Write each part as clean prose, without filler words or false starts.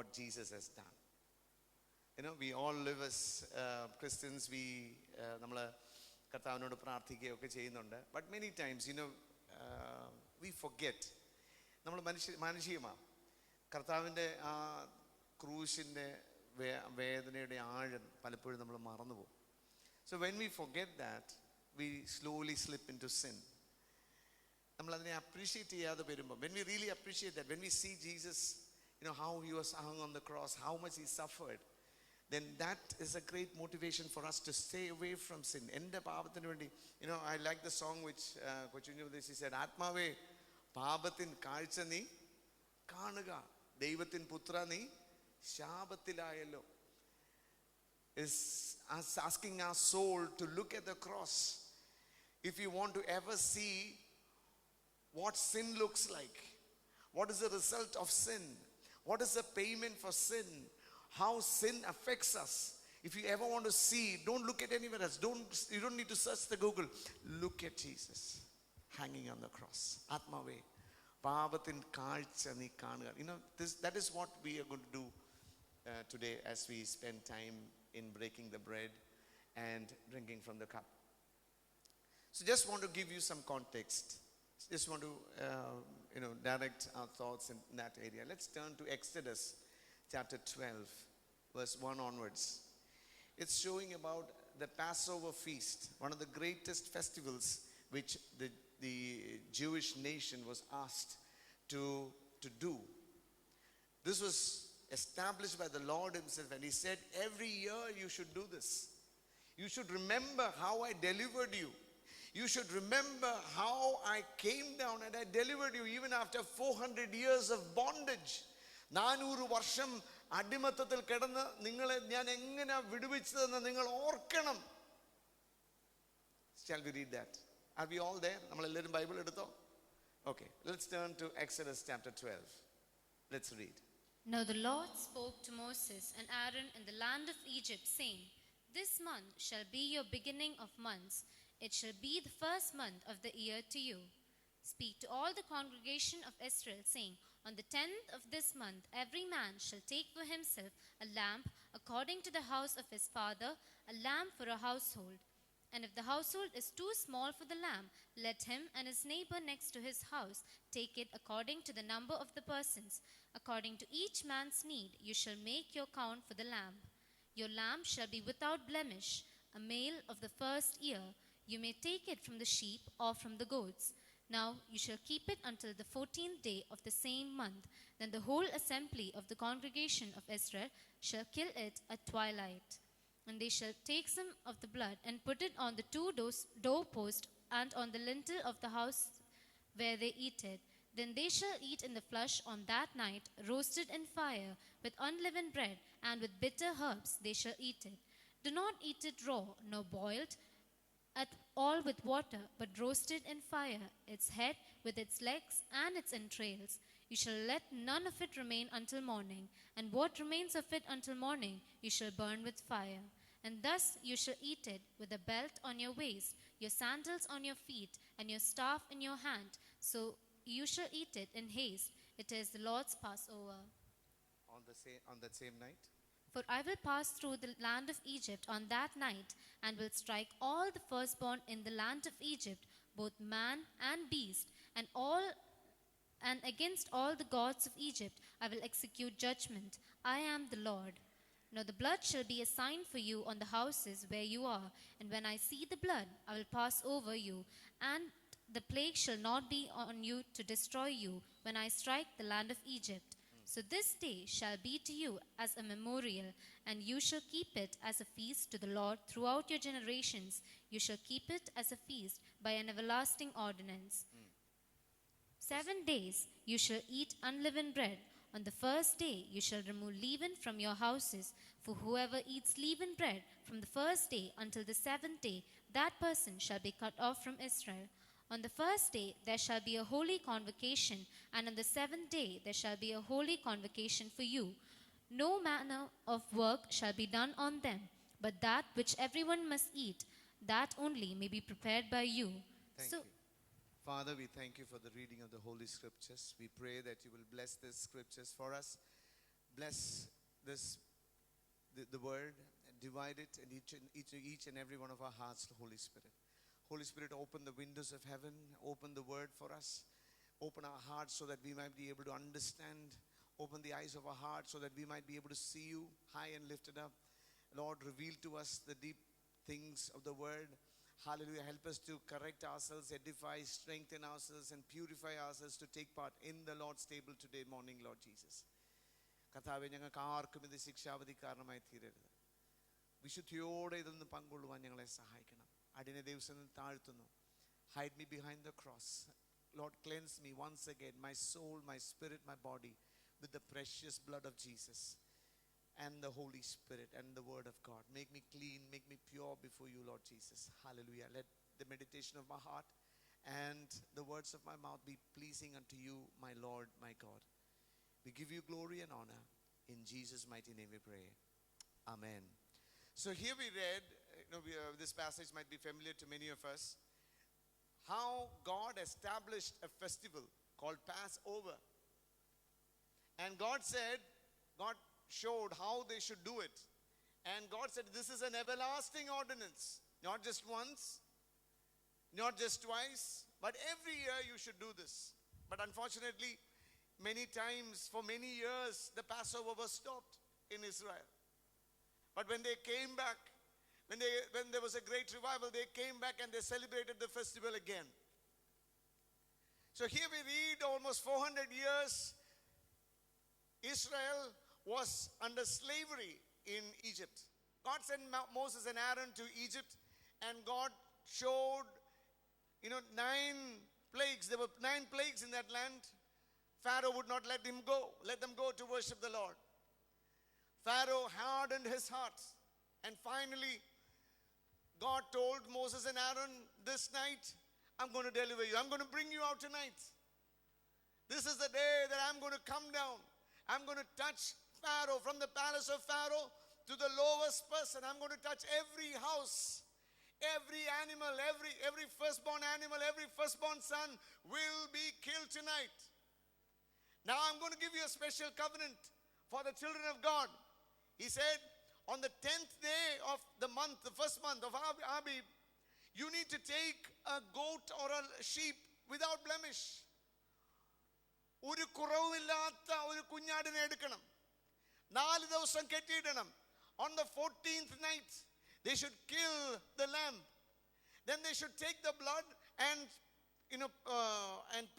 what Jesus has done. We all live as Christians. നമ്മൾ കർത്താവിനോട് പ്രാർത്ഥിക്കുകയൊക്കെ ചെയ്യുന്നുണ്ട്. But many times we forget. നമ്മൾ മാനുഷികമാണ്. കർത്താവിൻ്റെ ആ ക്രൂശിൻ്റെ വേദനയുടെ ആഴം പലപ്പോഴും നമ്മൾ മറന്നുപോകും. So when we forget that, we slowly slip into sin. നമ്മളതിനെ അപ്രീഷിയേറ്റ് ചെയ്യാതെ വരുമ്പോൾ, when we really appreciate that, when we see Jesus, how he was hung on the cross, how much he suffered, then that is a great motivation for us to stay away from sin. എൻ്റെ പാപത്തിന് വേണ്ടി, I like the song which Kochunju he said, ആത്മാവേ പാപത്തിൻ കാഴ്ച നീ കാണുക, ദൈവത്തിൻ പുത്ര നീ ശാപത്തിലായല്ലോ. Is asking our soul to look at the cross. If you want to ever see what sin looks like, what is the result of sin, what is the payment for sin, how sin affects us, if you ever want to see, don't look at anywhere else. You don't need to search the Google. Look at Jesus hanging on the cross. Atmave പാപത്തിൻ കാഴ്ച നീ കാണുക. That is what we are going to do today as we spend time in breaking the bread and drinking from the cup. So just want to give you some context. Just want to direct our thoughts in that area. Let's turn to Exodus chapter 12 verse 1 onwards. It's showing about the Passover feast, one of the greatest festivals which the Jewish nation was asked to do. This was established by the Lord himself, and he said, every year you should do this. You should remember how I delivered you. You should remember how I came down and I delivered you even after 400 years of bondage. 400 വർഷം അടിമത്തത്തിൽ കിടന്ന് നിങ്ങളെ ഞാൻ എങ്ങനെ വിടുവിച്ചതെന്ന് നിങ്ങൾ ഓർക്കണം. Shall we read that? Are we all there? നമ്മളെല്ലാവരും Bible എടുത്തോ? Okay, let's turn to Exodus chapter 12. Let's read. Now the Lord spoke to Moses and Aaron in the land of Egypt, saying, this month shall be your beginning of months. It shall be the first month of the year to you. Speak to all the congregation of Israel, saying, on the 10th of this month every man shall take for himself a lamb according to the house of his father, a lamb for a household. And if the household is too small for the lamb, let him and his neighbor next to his house take it according to the number of the persons. According to each man's need, you shall make your count for the lamb. Your lamb shall be without blemish, a male of the first year. You may take it from the sheep or from the goats. Now you shall keep it until the 14th day of the same month. Then the whole assembly of the congregation of Israel shall kill it at twilight. And they shall take some of the blood and put it on the 2 doorposts and on the lintel of the house where they eat it. Then they shall eat in the flesh on that night, roasted in fire, with unleavened bread, and with bitter herbs they shall eat it. Do not eat it raw, nor boiled at all with water, but roasted in fire, its head with its legs and its entrails. You shall let none of it remain until morning, and what remains of it until morning you shall burn with fire. And thus you shall eat it with a belt on your waist, your sandals on your feet, and your staff in your hand. So you shall eat it in haste. It is the Lord's Passover. On that same night? For I will pass through the land of Egypt on that night, and will strike all the firstborn in the land of Egypt, both man and beast, and against all the gods of Egypt I will execute judgment. I am the Lord. Now the blood shall be a sign for you on the houses where you are, and when I see the blood, I will pass over you, and the plague shall not be on you to destroy you when I strike the land of Egypt. So this day shall be to you as a memorial, and you shall keep it as a feast to the Lord throughout your generations. You shall keep it as a feast by an everlasting ordinance. 7 days you shall eat unleavened bread. On the first day you shall remove leaven from your houses, for whoever eats leavened bread from the first day until the 7th day, that person shall be cut off from Israel. On the first day there shall be a holy convocation, and on the 7th day there shall be a holy convocation for you. No manner of work shall be done on them, but that which everyone must eat, that only may be prepared by you. Thank you. Father, we thank you for the reading of the Holy Scriptures. We pray that you will bless these Scriptures for us. bless this the word, and divide it in each and every one of our hearts, Holy Spirit. Holy Spirit, open the windows of heaven, open the word for us, open our hearts so that we might be able to understand, open the eyes of our heart so that we might be able to see you high and lifted up. Lord, reveal to us the deep things of the word. Hallelujah. Help us to correct ourselves, edify, strengthen ourselves, and purify ourselves to take part in the Lord's table today morning, Lord Jesus. കർത്താവേ, ഞങ്ങൾക്ക് ആർക്കും ഇത് ശിക്ഷാവധി കാരണമായി തീരരുത്. വിശുദ്ധിയോടെ ഇതൊന്ന് പങ്കുകൊള്ളുവാൻ ഞങ്ങളെ സഹായിക്കണം. അടിയനെ ദൈവസന്നിധിയിൽ താഴ്ത്തുന്നു. Hide me behind the cross. Lord, cleanse me once again, my soul, my spirit, my body, with the precious blood of Jesus and the Holy Spirit and the word of God. Make me clean, make me pure before you, Lord Jesus. Hallelujah. Let the meditation of my heart and the words of my mouth be pleasing unto you, my Lord, my God. We give you glory and honor. In Jesus' mighty name we pray. Amen. So here we read, this passage might be familiar to many of us, how God established a festival called Passover. And God showed how they should do it. And God said, this is an everlasting ordinance. Not just once, not just twice, but every year you should do this. But unfortunately, many times, for many years, the Passover was stopped in Israel. But when they came back, when there was a great revival, they came back and they celebrated the festival again. So here we read almost 400 years, Israel was under slavery in Egypt. God sent Moses and Aaron to Egypt, and God showed, 9 plagues. There were 9 plagues in that land. Pharaoh would not let them go to worship the Lord. Pharaoh hardened his heart. And finally, God told Moses and Aaron, this night, I'm going to deliver you. I'm going to bring you out tonight. This is the day that I'm going to come down. I'm going to touch Pharaoh, from the palace of Pharaoh to the lowest person. I'm going to touch every house, every animal, every firstborn animal, every firstborn son will be killed tonight. Now I'm going to give you a special covenant for the children of God. He said, on the 10th day of the month, the first month of Abib, you need to take a goat or a sheep without blemish. ഒരു കുറവുമില്ലാത്ത ഒരു കുഞ്ഞാടിനെ എടുക്കണം. 4 ദിവസം കെട്ടിയിടണം. On the 14th night, they should kill the lamb. Then they should take the blood and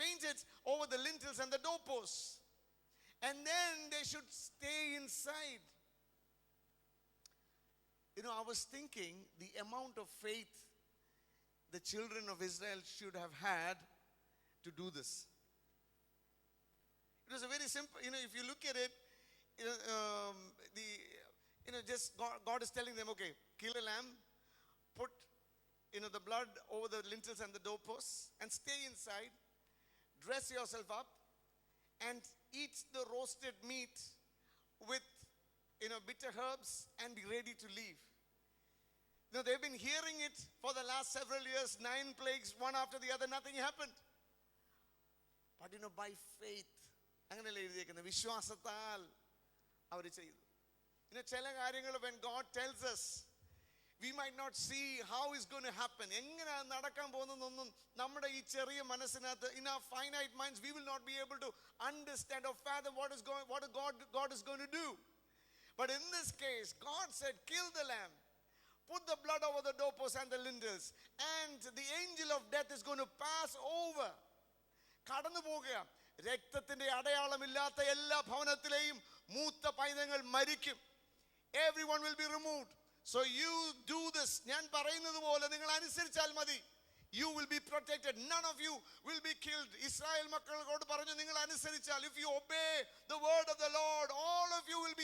paint it over the lintels and the doorposts. And then they should stay inside. I was thinking the amount of faith the children of Israel should have had to do this. It was a very simple, if you look at it, God is telling them, okay, kill a lamb, put the blood over the lintels and the doorposts, and stay inside, dress yourself up, and eat the roasted meat with bitter herbs, and be ready to leave. They've been hearing it for the last several years, 9 plagues, one after the other, nothing happened. But by faith, അങ്ങനെയല്ലേ എഴുതിയേക്കുന്നത്, വിശ്വാസത്താൽ അവർ ചെയ്തു. ചില കാര്യങ്ങൾ when God tells us, we might not see how it's going to happen. എങ്ങനെ നടക്കാൻ പോകുന്നതൊന്നും നമ്മുടെ ഈ ചെറിയ മനസ്സിനകത്ത്, in our finite minds, we will not be able to understand or fathom what God is going to do. But in this case, God said, kill the lamb, put the blood over the doorposts and the lintels, and the angel of death is going to pass over. കടന്നു പോകുക. രക്തത്തിന്റെ അടയാളമില്ലാത്ത എല്ലാ ഭവനത്തിലെയും മൂത്ത പൈതങ്ങൾ മരിക്കും. Everyone will be removed. So you do this. ഞാൻ പറയുന്നത് പോലെ നിങ്ങൾ അനുസരിച്ചാൽ മതി. You will be protected. None of you will be killed. Israel മക്കളോട് പറഞ്ഞു, നിങ്ങൾ അനുസരിച്ചാൽ, if you obey the word of the Lord, all of you will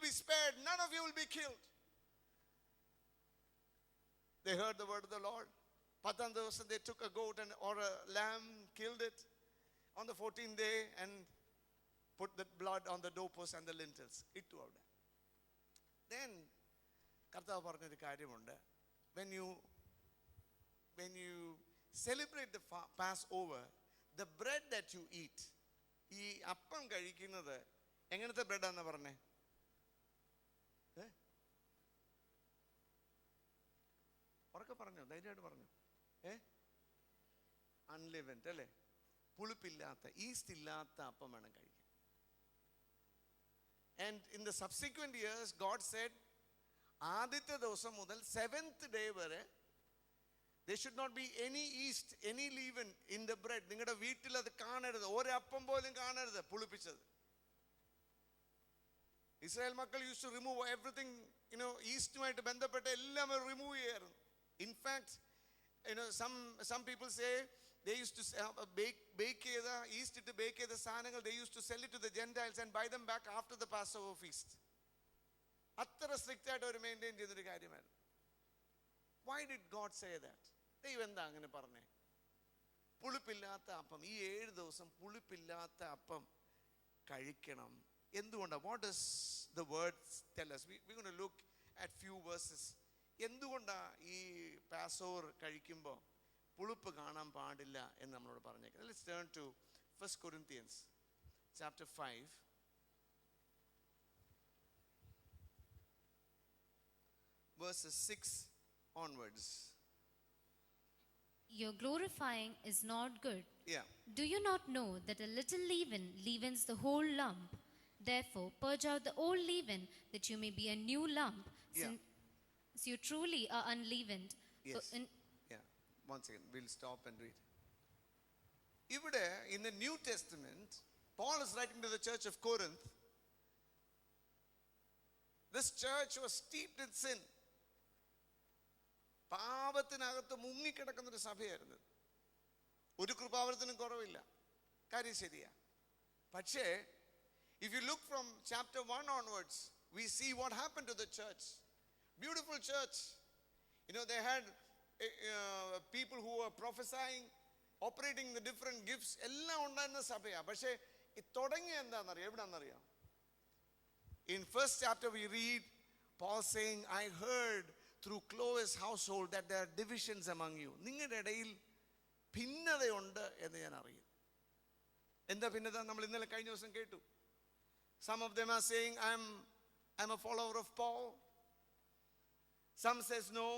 be spared. None of you will be killed. They heard the word of the Lord. 10th ദിവസം they took a goat or a lamb, killed it on the 14th day, and put the blood on the doorposts and the lintels. ഇട്ടു അവിടെ. Then കർത്താവ് പറഞ്ഞൊരു കാര്യമുണ്ട്. When you celebrate the Passover, the bread that you eat, ഈ അപ്പം കഴിക്കുന്നത് എങ്ങനത്തെ ബ്രെഡാന്നാ പറഞ്ഞേ? ഉറക്കെ പറഞ്ഞോ, ധൈര്യമായിട്ട് പറഞ്ഞു. അൺലിവൻഡ് അല്ലേ? പുളിപ്പില്ലാത്ത, ഈസ്റ്റ് ഇല്ലാത്ത അപ്പം വേണം കഴിക്കാൻ. And in the subsequent years, God said, ആദ്യത്തെ ദിവസം മുതൽ 7th day വരെ there should not be any yeast, any leaven in the bread. നിങ്ങളുടെ വീട്ടിൽ അത് കാണരുത്, ഒരപ്പം പോലും കാണരുത് പുളിപ്പിച്ചത്. ഇസ്രായേൽ മക്കൾ used to remove everything, ഈസ്റ്റുമായിട്ട് ബന്ധപ്പെട്ട എല്ലാം റിമൂവ് ചെയ്യായിരുന്നു. In fact, some people say they used to bake ചെയ്ത ഈസ്റ്റ് ഇട്ട് ബേക്ക് ചെയ്ത സാധനങ്ങൾ they used to sell it to the Gentiles and buy them back after the Passover feast. അത്ര strict ആയിട്ട് അവർ maintain ചെയ്തൊരു കാര്യമായിരുന്നു. Why did God say that? ദൈവം എന്താ അങ്ങനെ പറഞ്ഞേ? പുളിപ്പില്ലാത്ത അപ്പം, ഈ 7 ദിവസം പുളിപ്പില്ലാത്ത അപ്പം കഴിക്കണം. എന്തുകൊണ്ടാണ്? What does the words tell us? We're going to look at few verses. എന്തുകൊണ്ടാ ഈ പാസോവർ കഴിക്കുമ്പോൾ പുളിപ്പ് കാണാൻ പാടില്ല എന്ന് നമ്മളോട് പറഞ്ഞേക്കുന്നത്? Let's turn to 1 Corinthians chapter 5 verses 6 onwards. Your glorifying is not good. Yeah. Do you not know that a little leaven leavens the whole lump? Therefore, purge out the old leaven, that you may be a new lump, since you truly are unleavened. Yes. Once again, we'll stop and read. ഇവിടെ in the New Testament, Paul is writing to the church of Corinth. This church was steeped in sin. പാപത്തിനകത്ത് മുങ്ങിക്കിടക്കുന്ന ഒരു സഭയായിരുന്നു. ഒരു കൃപാവരത്തിനും കുറവില്ല. കാര്യം ശരിയാ. പക്ഷേ if you look from chapter 1 onwards, we see what happened to the church. Beautiful church. They had people who were prophesying, operating the different gifts. എല്ലാം ഉണ്ടായിരുന്ന സഭയാ. പക്ഷേ തുടങ്ങിയ എന്താണെന്നറിയാം? എവിടാന്നറിയാം? In first chapter we read Paul saying, I heard through Chloe's household that there are divisions among you. നിങ്ങളുടെ ഇടയിൽ ഭിന്നതയുണ്ട് എന്ന് ഞാൻ അറിയും. എന്താ ഭിന്നത? നമ്മൾ ഇന്നലെ കഴിഞ്ഞ ദിവസം കേട്ടു. Some of them are saying, I'm a follower of Paul. Some says no,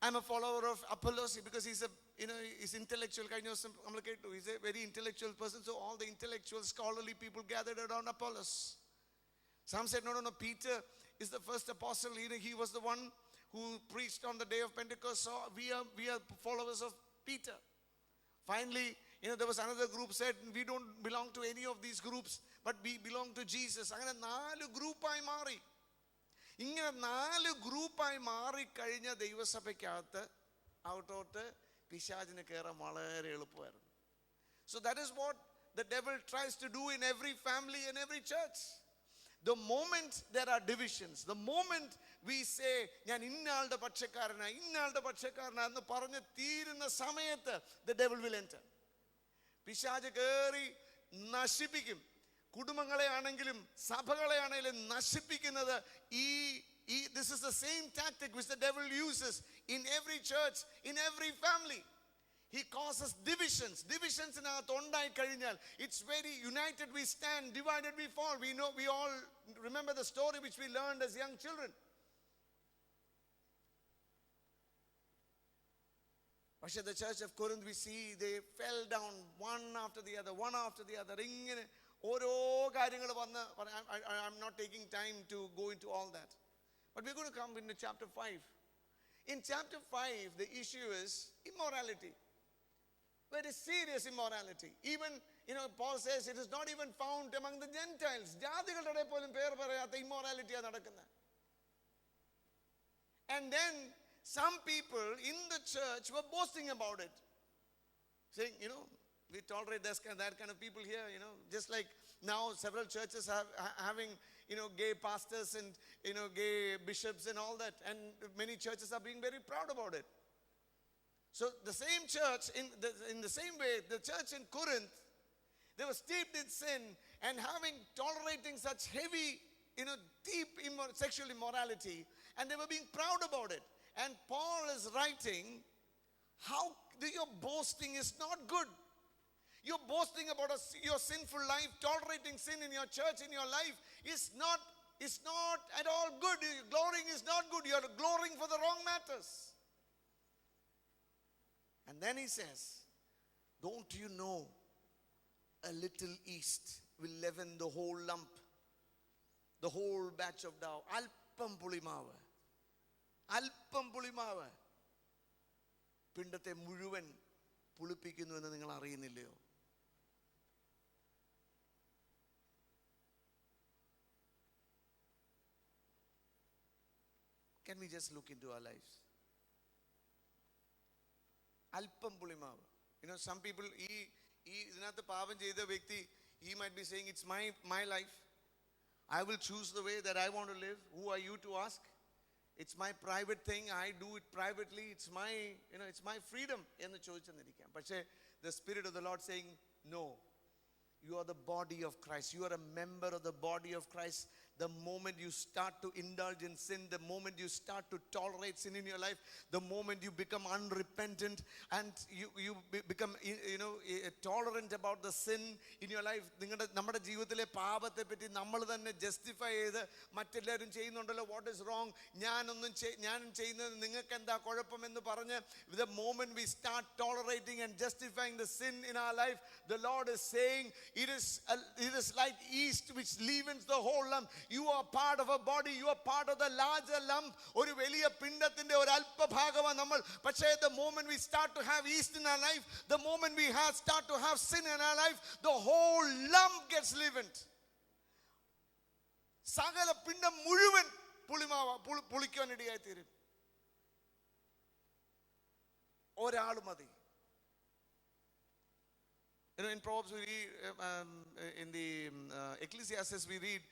I'm a follower of Apollos because he's he's intellectual. കഴിഞ്ഞ ദിവസം നമ്മൾ കേട്ടു, he's a very intellectual person, so all the intellectual scholarly people gathered around Apollos. Some said no, Peter is the first apostle. He was the one who preached on the day of Pentecost, so we are followers of Peter. Finally, there was another group said we don't belong to any of these groups, but we belong to Jesus. അങ്ങനെ 4 ഗ്രൂപ്പായി മാറി. ഇങ്ങനെ 4 ഗ്രൂപ്പായി മാറിക്കഴിഞ്ഞ ദൈവസഭയ്ക്കകത്ത് ഔട്ടോട്ട് പിശാചിന് കയറാൻ വളരെ എളുപ്പമായിരുന്നു. So that is what the devil tries to do in every family and every church. The moment there are divisions, the moment we say ഞാൻ ഇന്നയാളുടെ പക്ഷക്കാരനാ എന്ന് പറഞ്ഞ് തീരുന്ന സമയത്ത് the devil will enter. പിശാച് കയറി നശിപ്പിക്കും. കുടുംബങ്ങളെ ആണെങ്കിലും സഭകളെ ആണെങ്കിലും നശിപ്പിക്കുന്നത് this is the same tactic which the devil uses in every church, in every family. He causes divisions in ഉണ്ടായി കഴിഞ്ഞാൽ it's very united we stand, divided we fall. We all remember the story which we learned as young children. പക്ഷേ the church of Corinth, we see they fell down one after the other. ഇങ്ങനെ ഓരോ കാര്യങ്ങൾ വന്ന്, I'm not taking time to go into all that, but we're going to come into chapter 5. In chapter 5 the issue is immorality, very serious immorality. Even Paul says it is not even found among the Gentiles. ജാതികളുടെ ഇടയിൽ പോലും പേർ പറയാത്ത ഇമ്മോറാലിറ്റിയാണ് നടക്കുന്നത്. And then some people in the church were boasting about it, saying, we tolerate that kind of people here, just like now several churches are having, gay pastors and, gay bishops and all that. And many churches are being very proud about it. So the same church, in the same way, the church in Corinth, they were steeped in sin and tolerating such heavy, deep sexual immorality, and they were being proud about it. And Paul is writing, your boasting is not good. You're boasting about your sinful life, tolerating sin in your church, in your life is not at all good. Glorying is not good. You're glorying for the wrong matters. And then he says, don't you know a little yeast will leaven the whole lump, the whole batch of dough. Alpam pulimaവ്, alpam pulimaവ് പിണ്ടത്തെ മുഴുവൻ പുളിപ്പിക്കുന്നു എന്ന് നിങ്ങൾ അറിയുന്നില്ലയോ? Can we just look into our lives? Alpam pulimaവ്. Some people, ഇതിനകത്ത് പാപം ചെയ്ത വ്യക്തി, he might be saying, it's my life. I will choose the way that I want to live. Who are you to ask? It's my private thing. I do it privately. It's my freedom. എന്ന് ചോദിച്ചെന്നിരിക്കാം. പക്ഷേ the Spirit of the Lord saying, no. You are the body of Christ. You are a member of the body of Christ. The moment you start to indulge in sin, the moment you start to tolerate sin in your life, the moment you become unrepentant and you become tolerant about the sin in your life, നമ്മുടെ ജീവിതത്തിലെ പാപത്തെ പറ്റി നമ്മൾ തന്നെ justify ചെയ്ത് മറ്റെല്ലാവരും ചെയ്യുന്നുണ്ടല്ലോ, what is wrong, ഞാനും ചെയ്യുന്നത് നിങ്ങൾക്ക് എന്താ കുഴപ്പമെന്ന് പറഞ്ഞ്, the moment we start tolerating and justifying the sin in our life, the Lord is saying it is like yeast which leavens the whole lump. You are part of a body. You are part of the larger lump. ഒരു വലിയ പിണ്ഡത്തിന്റെ ഒരു അല്പഭാഗമാണ് നമ്മൾ. പക്ഷേ the moment we start to have yeast in our life, the moment we start to have sin in our life, the whole lump gets leavened. സകല പിണ്ഡം മുഴുവൻ പുളിക്കാനിടയായി തീരും. ഒരാൾ മതി. In Proverbs we read, in the Ecclesiastes we read,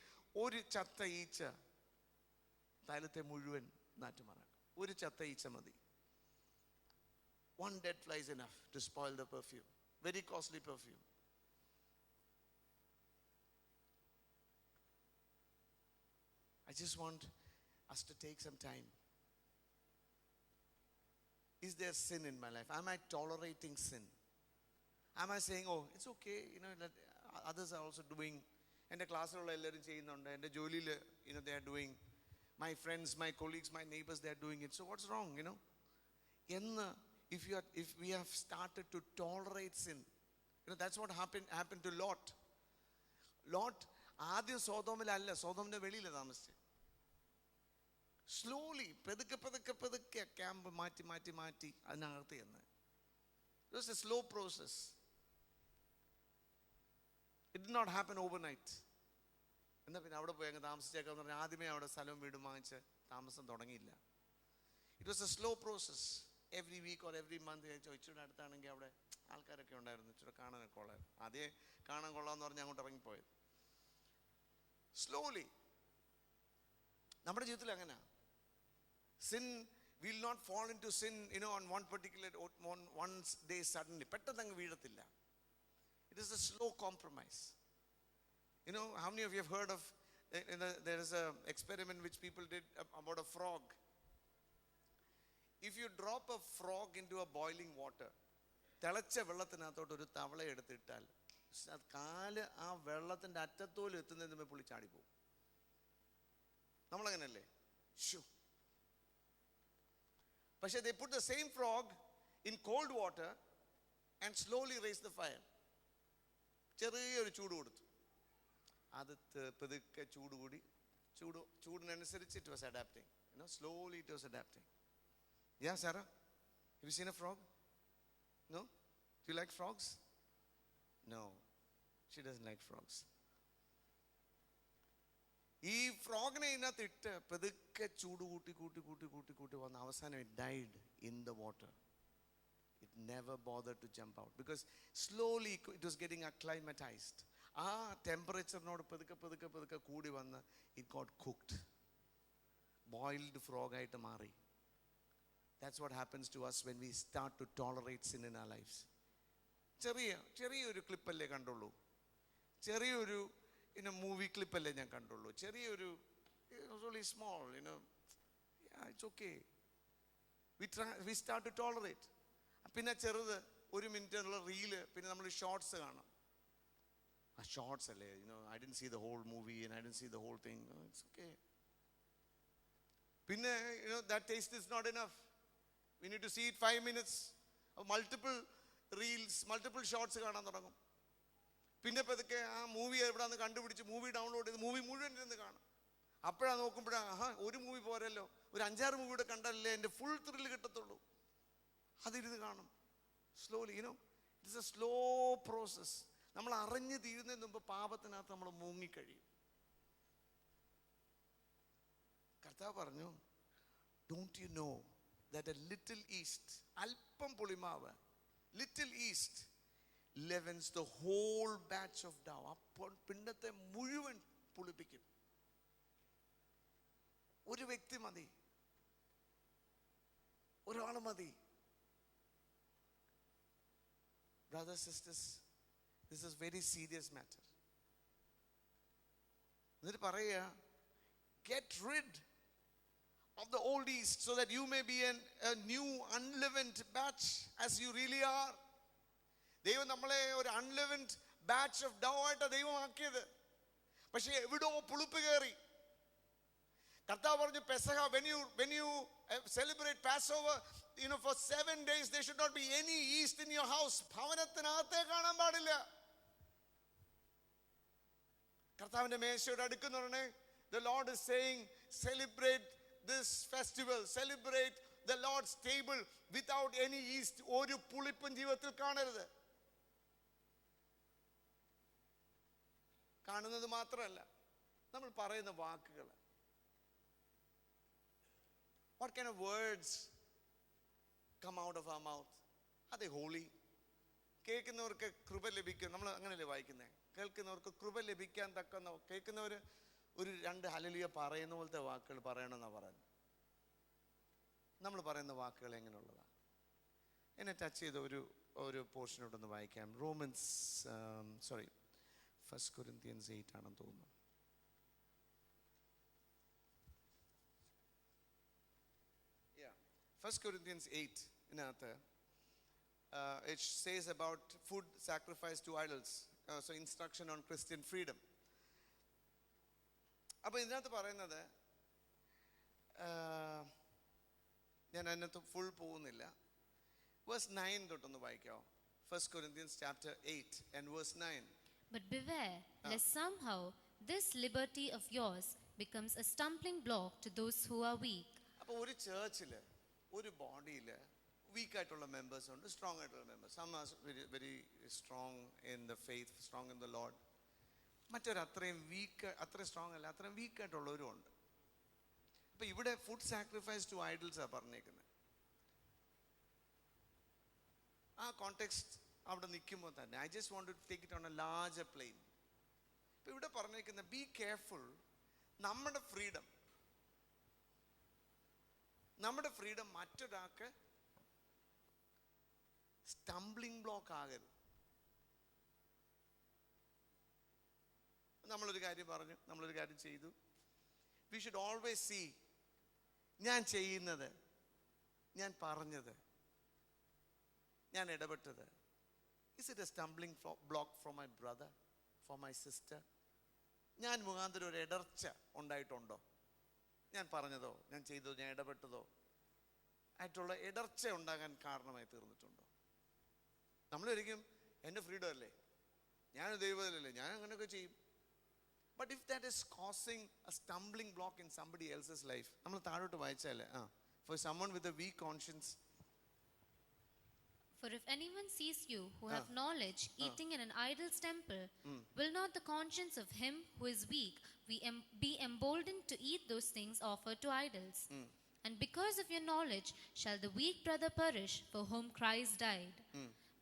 ഒരു ചത്ത ഈച്ച തൈലത്തെ മുഴുവൻ നാറ്റുമാറാക്കും. ഒരു ചത്ത ഈച്ച മതി. One dead fly is enough to spoil the perfume. Very costly perfume. I just want us to take some time. Is there sin in my life? Am I tolerating sin? Am I saying, oh, it's okay, that others are also doing. എൻ്റെ ക്ലാസ്സിലുള്ള എല്ലാവരും ചെയ്യുന്നുണ്ട്, എൻ്റെ ജോലിയിൽ they are doing, my friends, my colleagues, my neighbors, they are doing it, so what's wrong? If we have started to tolerate sin, that's what happened to Lot. ആദ്യം സോതോമിലല്ല, സോതോമിന്റെ വെളിയില താമസിച്ചു. Slowly പതുക്കെ camp മാറ്റി അതിനകത്ത് ചെന്ന്. It was a slow process. It did not happen overnight. എന്നാൽ പിന്നെ അവിടെ പോയി അങ്ങ് താമസിച്ചേക്കാന്ന് പറഞ്ഞാൽ ആദ്യമേ അവിടെ സ്ഥലവും വീടും വാങ്ങിച്ച് താമസം തുടങ്ങിയില്ല. It was a slow process. Every week or every month ഇച്ചിരി അടുത്താണെങ്കിൽ അവിടെ ആൾക്കാരൊക്കെ ഉണ്ടായിരുന്നു, ഇച്ചിരി കാണാനൊക്കെ ഉള്ളായിരുന്നു. ആദ്യം കാണാൻ കൊള്ളാമെന്ന് പറഞ്ഞ് അങ്ങോട്ട് ഇറങ്ങിപ്പോയത്. സ്ലോലി നമ്മുടെ ജീവിതത്തിൽ അങ്ങനെയാ. Sin, we will not fall into sin, on one day suddenly. പെട്ടെന്ന് അങ്ങ് വീഴത്തില്ല. It is a slow compromise. How many of you have heard of, there is an experiment which people did about a frog. If you drop a frog into a boiling water, തിളച്ച വെള്ളത്തിനകത്തോട്ട് ഒരു തവള എടുത്തിട്ടാൽ കാല് ആ വെള്ളത്തിന്റെ അറ്റത്തോലും എത്തുന്നതിന് മുമ്പ് പുള്ളി ചാടിപ്പോവും. നമ്മളങ്ങനല്ലേ? പക്ഷേ they put the same frog in cold water and slowly raise the fire. ചെറിയൊരു ചൂട് കൊടുത്തു, അത് പതുക്കെ ചൂടിനനുസരിച്ച് it was adapting. Slowly it was adapting. Yeah, Sarah, have you seen a frog? No? Do you like frogs? No, she doesn't like frogs. ഈ ഫ്രോഗിനെ ഇതിനകത്ത് ഇട്ട് പതുക്കെ ചൂട് കൂട്ടി വന്ന് അവസാനം it died in the water. It never bothered to jump out because slowly it was getting acclimatized. ആ ടെമ്പറേച്ചറിനോട് പതുക്കെ കൂടി വന്ന് it got cooked. Boiled frog ആയിട്ട് മാറി. That's what happens to us when we start to tolerate sin in our lives. ചെറിയൊരു ക്ലിപ്പല്ലേ കണ്ടുള്ളൂ, ചെറിയൊരു movie ക്ലിപ്പല്ലേ ഞാൻ കണ്ടുള്ളൂ, ചെറിയൊരു really small, yeah, it's okay. We start to tolerate. പിന്നെ ചെറുത് 1 മിനിറ്റുള്ള റീല്, പിന്നെ നമ്മൾ ഷോർട്സ് കാണാം. ആ ഷോർട്സ് അല്ലേ, I didn't see the whole movie and I didn't see the whole thing. It's okay. പിന്നെ that taste is not enough. We need to see it 5 minutes. Multiple reels, multiple shorts കാണാൻ തുടങ്ങും. പിന്നെ പതുക്കെ ആ movie എവിടെന്ന് കണ്ടുപിടിച്ച് movie download ചെയ്ത് movie മുഴുവൻ ഇരുന്ന് കാണും. അപ്പോഴാണ് നോക്കുമ്പോഴാണ് ഒരു മൂവി പോരല്ലോ, ഒരു 5-6 മൂവിയുടെ കണ്ടല്ലേ എൻ്റെ ഫുൾ ത്രില്ല് കിട്ടത്തുള്ളൂ. അതിരുന്ന് കാണും. Slowly it's A slow process. നമ്മൾ അറിഞ്ഞ് തീരുന്നതിന് മുമ്പ് പാപത്തിനകത്ത് നമ്മൾ മുങ്ങിക്കഴിയും. കർത്താവ് പറഞ്ഞു, don't you know that a little yeast, alpam പുളിമാവ്, little yeast leavens the whole batch of dough. അപ്പോൾ പിണ്ടത്തെ മുഴുവൻ പുളിപ്പിക്കും. ഒരു വ്യക്തി മതി, ഒരാൾ മതി. Brothers, sisters, this is very serious matter. എന്നിട്ട് പറയുക, get rid of the old yeast so that you may be a new unleavened batch as you really are. ദൈവം നമ്മളെ ഒരു അൺലെവൻഡ് ബാച്ച് ഓഫ് ഡൗ ആയിട്ടാണ് ദൈവം ആക്കിയത്. പക്ഷെ എവിടോ പുളിപ്പ് കയറി. കർത്താവ് പറഞ്ഞു, പെസഹ, when you celebrate Passover, for 7 days there should not be any yeast in your house. ഭവനത്തിനകത്തേ കാണാൻ പാടില്ല. കർത്താവിന്റെ മേശയോട് അടുക്കുന്നവരെ, the Lord is saying, celebrate this festival, celebrate the Lord's table without any yeast. ഒരു പുളിപ്പും ജീവിതത്തിൽ കാണരുത്. കാണുന്നത് മാത്രമല്ല, നമ്മൾ പറയുന്ന വാക്കുകൾ, what kind of words come out of our mouth? are they holy? കേൾക്കുന്നവർക്ക് കൃപ ലഭിക്കും. നമ്മൾ അങ്ങനെയല്ലേ വായിക്കുന്നത്? കേൾക്കുന്നവർക്ക് കൃപ ലഭിക്കാൻ തക്കുന്ന, കേൾക്കുന്നവർ ഒരു 2 ഹല്ലേലൂയ പറയുന്ന പോലത്തെ വാക്കുകൾ പറയണമെന്നാണ് പറയുന്നത്. നമ്മൾ പറയുന്ന വാക്കുകൾ എങ്ങനെയുള്ളതാണ്? എന്നെ ടച്ച് ചെയ്ത ഒരു പോർഷനോടൊന്ന് വായിക്കാം. ഫസ്റ്റ് കൊരിന്ത്യൻസ് 8 ആണെന്ന് തോന്നുന്നു. First Corinthians 8 ഇതിനകത്ത് it says about food sacrificed to idols. So instruction on Christian freedom. അപ്പോൾ ഇതിനകത്ത് പറയുന്നത്, ഞാൻ അതിനകത്ത് ഫുൾ പോകുന്നില്ല. Verse 9 തൊട്ടൊന്ന് വായിക്കാമോ? 1 Corinthians chapter 8 and verse 9. But beware lest somehow this liberty of yours becomes a stumbling block to those who are weak. അപ്പോൾ ഒരു ചേർച്ചിൽ, ഒരു ബോഡിയിൽ വീക്കായിട്ടുള്ള മെമ്പേഴ്സ് ഉണ്ട്, സ്ട്രോങ് ആയിട്ടുള്ള members. Some are very strong in the faith, strong in the lord. മറ്റൊരു അത്രയും സ്ട്രോങ് അല്ല, അത്രയും വീക്കായിട്ടുള്ളവരും ഉണ്ട്. അപ്പൊ ഇവിടെ ഫുഡ് സാക്രിഫൈസ് ടു ഐഡൽസ് ആ പറഞ്ഞേക്കുന്നത്. ആ കോണ്ടെക്സ്റ്റ് അവിടെ നിൽക്കുമ്പോൾ തന്നെ I just want to take it on a larger plane. ഇപ്പൊ ഇവിടെ പറഞ്ഞേക്കുന്ന, ബി കെയർഫുൾ. നമ്മുടെ ഫ്രീഡം മറ്റൊരാൾക്ക് സ്റ്റംബ്ലിംഗ് ബ്ലോക്ക് ആകരുത്. നമ്മളൊരു കാര്യം പറഞ്ഞു, നമ്മളൊരു കാര്യം ചെയ്തു. വി ഷുഡ് ഓൾവേസ് സീ, ഞാൻ ചെയ്യുന്നത്, ഞാൻ പറഞ്ഞത്, ഞാൻ ഇടപെട്ടത്, is it A stumbling block for my brother, for my sister? ഞാൻ മുഖാന്തരം ഒരു ഇടർച്ച ഉണ്ടായിട്ടുണ്ടോ? ഞാൻ പറഞ്ഞതോ, ഞാൻ ചെയ്തതോ, ഞാൻ ഇടപെട്ടതോ ആയിട്ടുള്ള ഇടർച്ച ഉണ്ടാകാൻ കാരണമായി തീർന്നിട്ടുണ്ടോ? നമ്മളൊരിക്കും എൻ്റെ ഫ്രീഡം അല്ലേ, ഞാൻ ദൈവത്തിലല്ലേ, ഞാൻ അങ്ങനെയൊക്കെ ചെയ്യും. But if that is causing a stumbling block in somebody else's life, നമ്മൾ താഴോട്ട് വായിച്ചാലേ, for someone with a weak conscience. For if anyone sees you who have knowledge eating in an idol's temple, will not the conscience of him who is weak be emboldened to eat those things offered to idols? And because of your knowledge shall the weak brother perish for whom Christ died.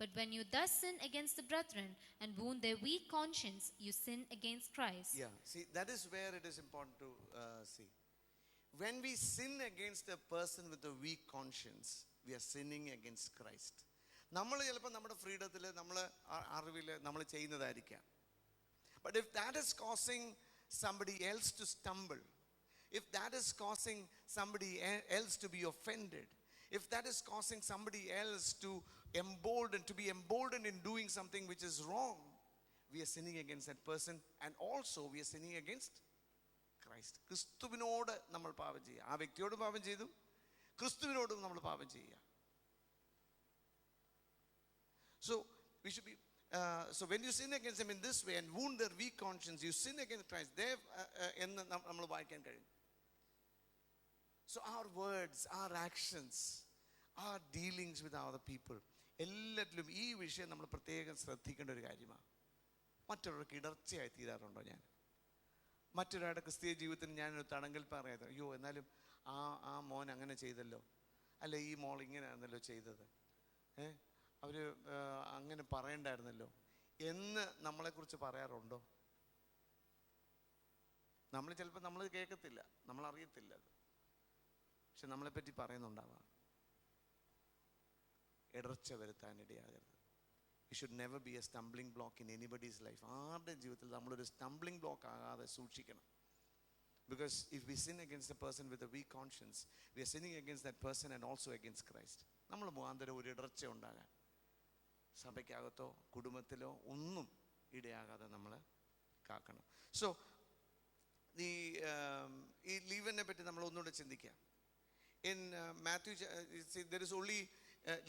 But when you thus sin against the brethren and wound their weak conscience, you sin against Christ. Yeah, see, that is where it is important to see. When we sin against a person with a weak conscience, we are sinning against Christ. നമ്മൾ ചിലപ്പോൾ നമ്മുടെ ഫ്രീഡത്തിൽ, നമ്മൾ അറിവിൽ നമ്മൾ ചെയ്യുന്നതായിരിക്കാം. But if that is causing somebody else to stumble, if that is causing somebody else to be offended, if that is causing somebody else to be emboldened in doing something which is wrong, we are sinning against that person, and also we are sinning against Christ. ക്രിസ്തുവിനോട് നമ്മൾ പാപം ചെയ്യുക. ആ വ്യക്തിയോട് പാപം ചെയ്തു, ക്രിസ്തുവിനോടും നമ്മൾ പാപം ചെയ്യുക. So we should be so when you sin against them in this way and wound their weak conscience, you sin against Christ. എന്ന് നമ്മൾ വായിക്കാൻ കഴിയും. So our words, our actions, our dealings with other people, എല്ലാത്തിലും ഈ വിഷയം നമ്മൾ പ്രത്യേകം ശ്രദ്ധിക്കേണ്ട ഒരു കാര്യമാണ്. മറ്റൊരാൾക്ക് ഇടർച്ചയായി തീരാറുണ്ടോ ഞാൻ? മറ്റൊരാളുടെ ക്രിസ്തീയ ജീവിതത്തിന് ഞാനൊരു തടങ്കൽ പറയാതെ, അയ്യോ എന്നാലും ആ മോൻ അങ്ങനെ ചെയ്തല്ലോ, അല്ലെ ഈ മോൾ ഇങ്ങനെയാണല്ലോ ചെയ്തത്, അവർ അങ്ങനെ പറയണ്ടായിരുന്നല്ലോ എന്ന് നമ്മളെക്കുറിച്ച് പറയാറുണ്ടോ? നമ്മൾ ചിലപ്പോൾ നമ്മൾ കേൾക്കത്തില്ല, നമ്മൾ അറിയത്തില്ല അത്, പക്ഷെ നമ്മളെപ്പറ്റി പറയുന്നുണ്ടാവാം. ഇടർച്ച വരുത്താനിടയാകരുത്. We should never be a stumbling block in anybody's life. ആരുടെ ജീവിതത്തിൽ നമ്മളൊരു stumbling block ആകാതെ സൂക്ഷിക്കണം. Because if we sin against a person with a weak conscience, we are sinning against that person and also against Christ. നമ്മൾ മുഖാന്തരം ഒരു ഇടർച്ച ഉണ്ടാകാൻ സഭയ്ക്കകത്തോ കുടുംബത്തിലോ ഒന്നും ഇടയാകാതെ നമ്മൾ കാക്കണം. സോ ഈ ലീവനെ പറ്റി നമ്മൾ ഒന്നുകൂടെ ചിന്തിക്കാം. In Matthew, there is only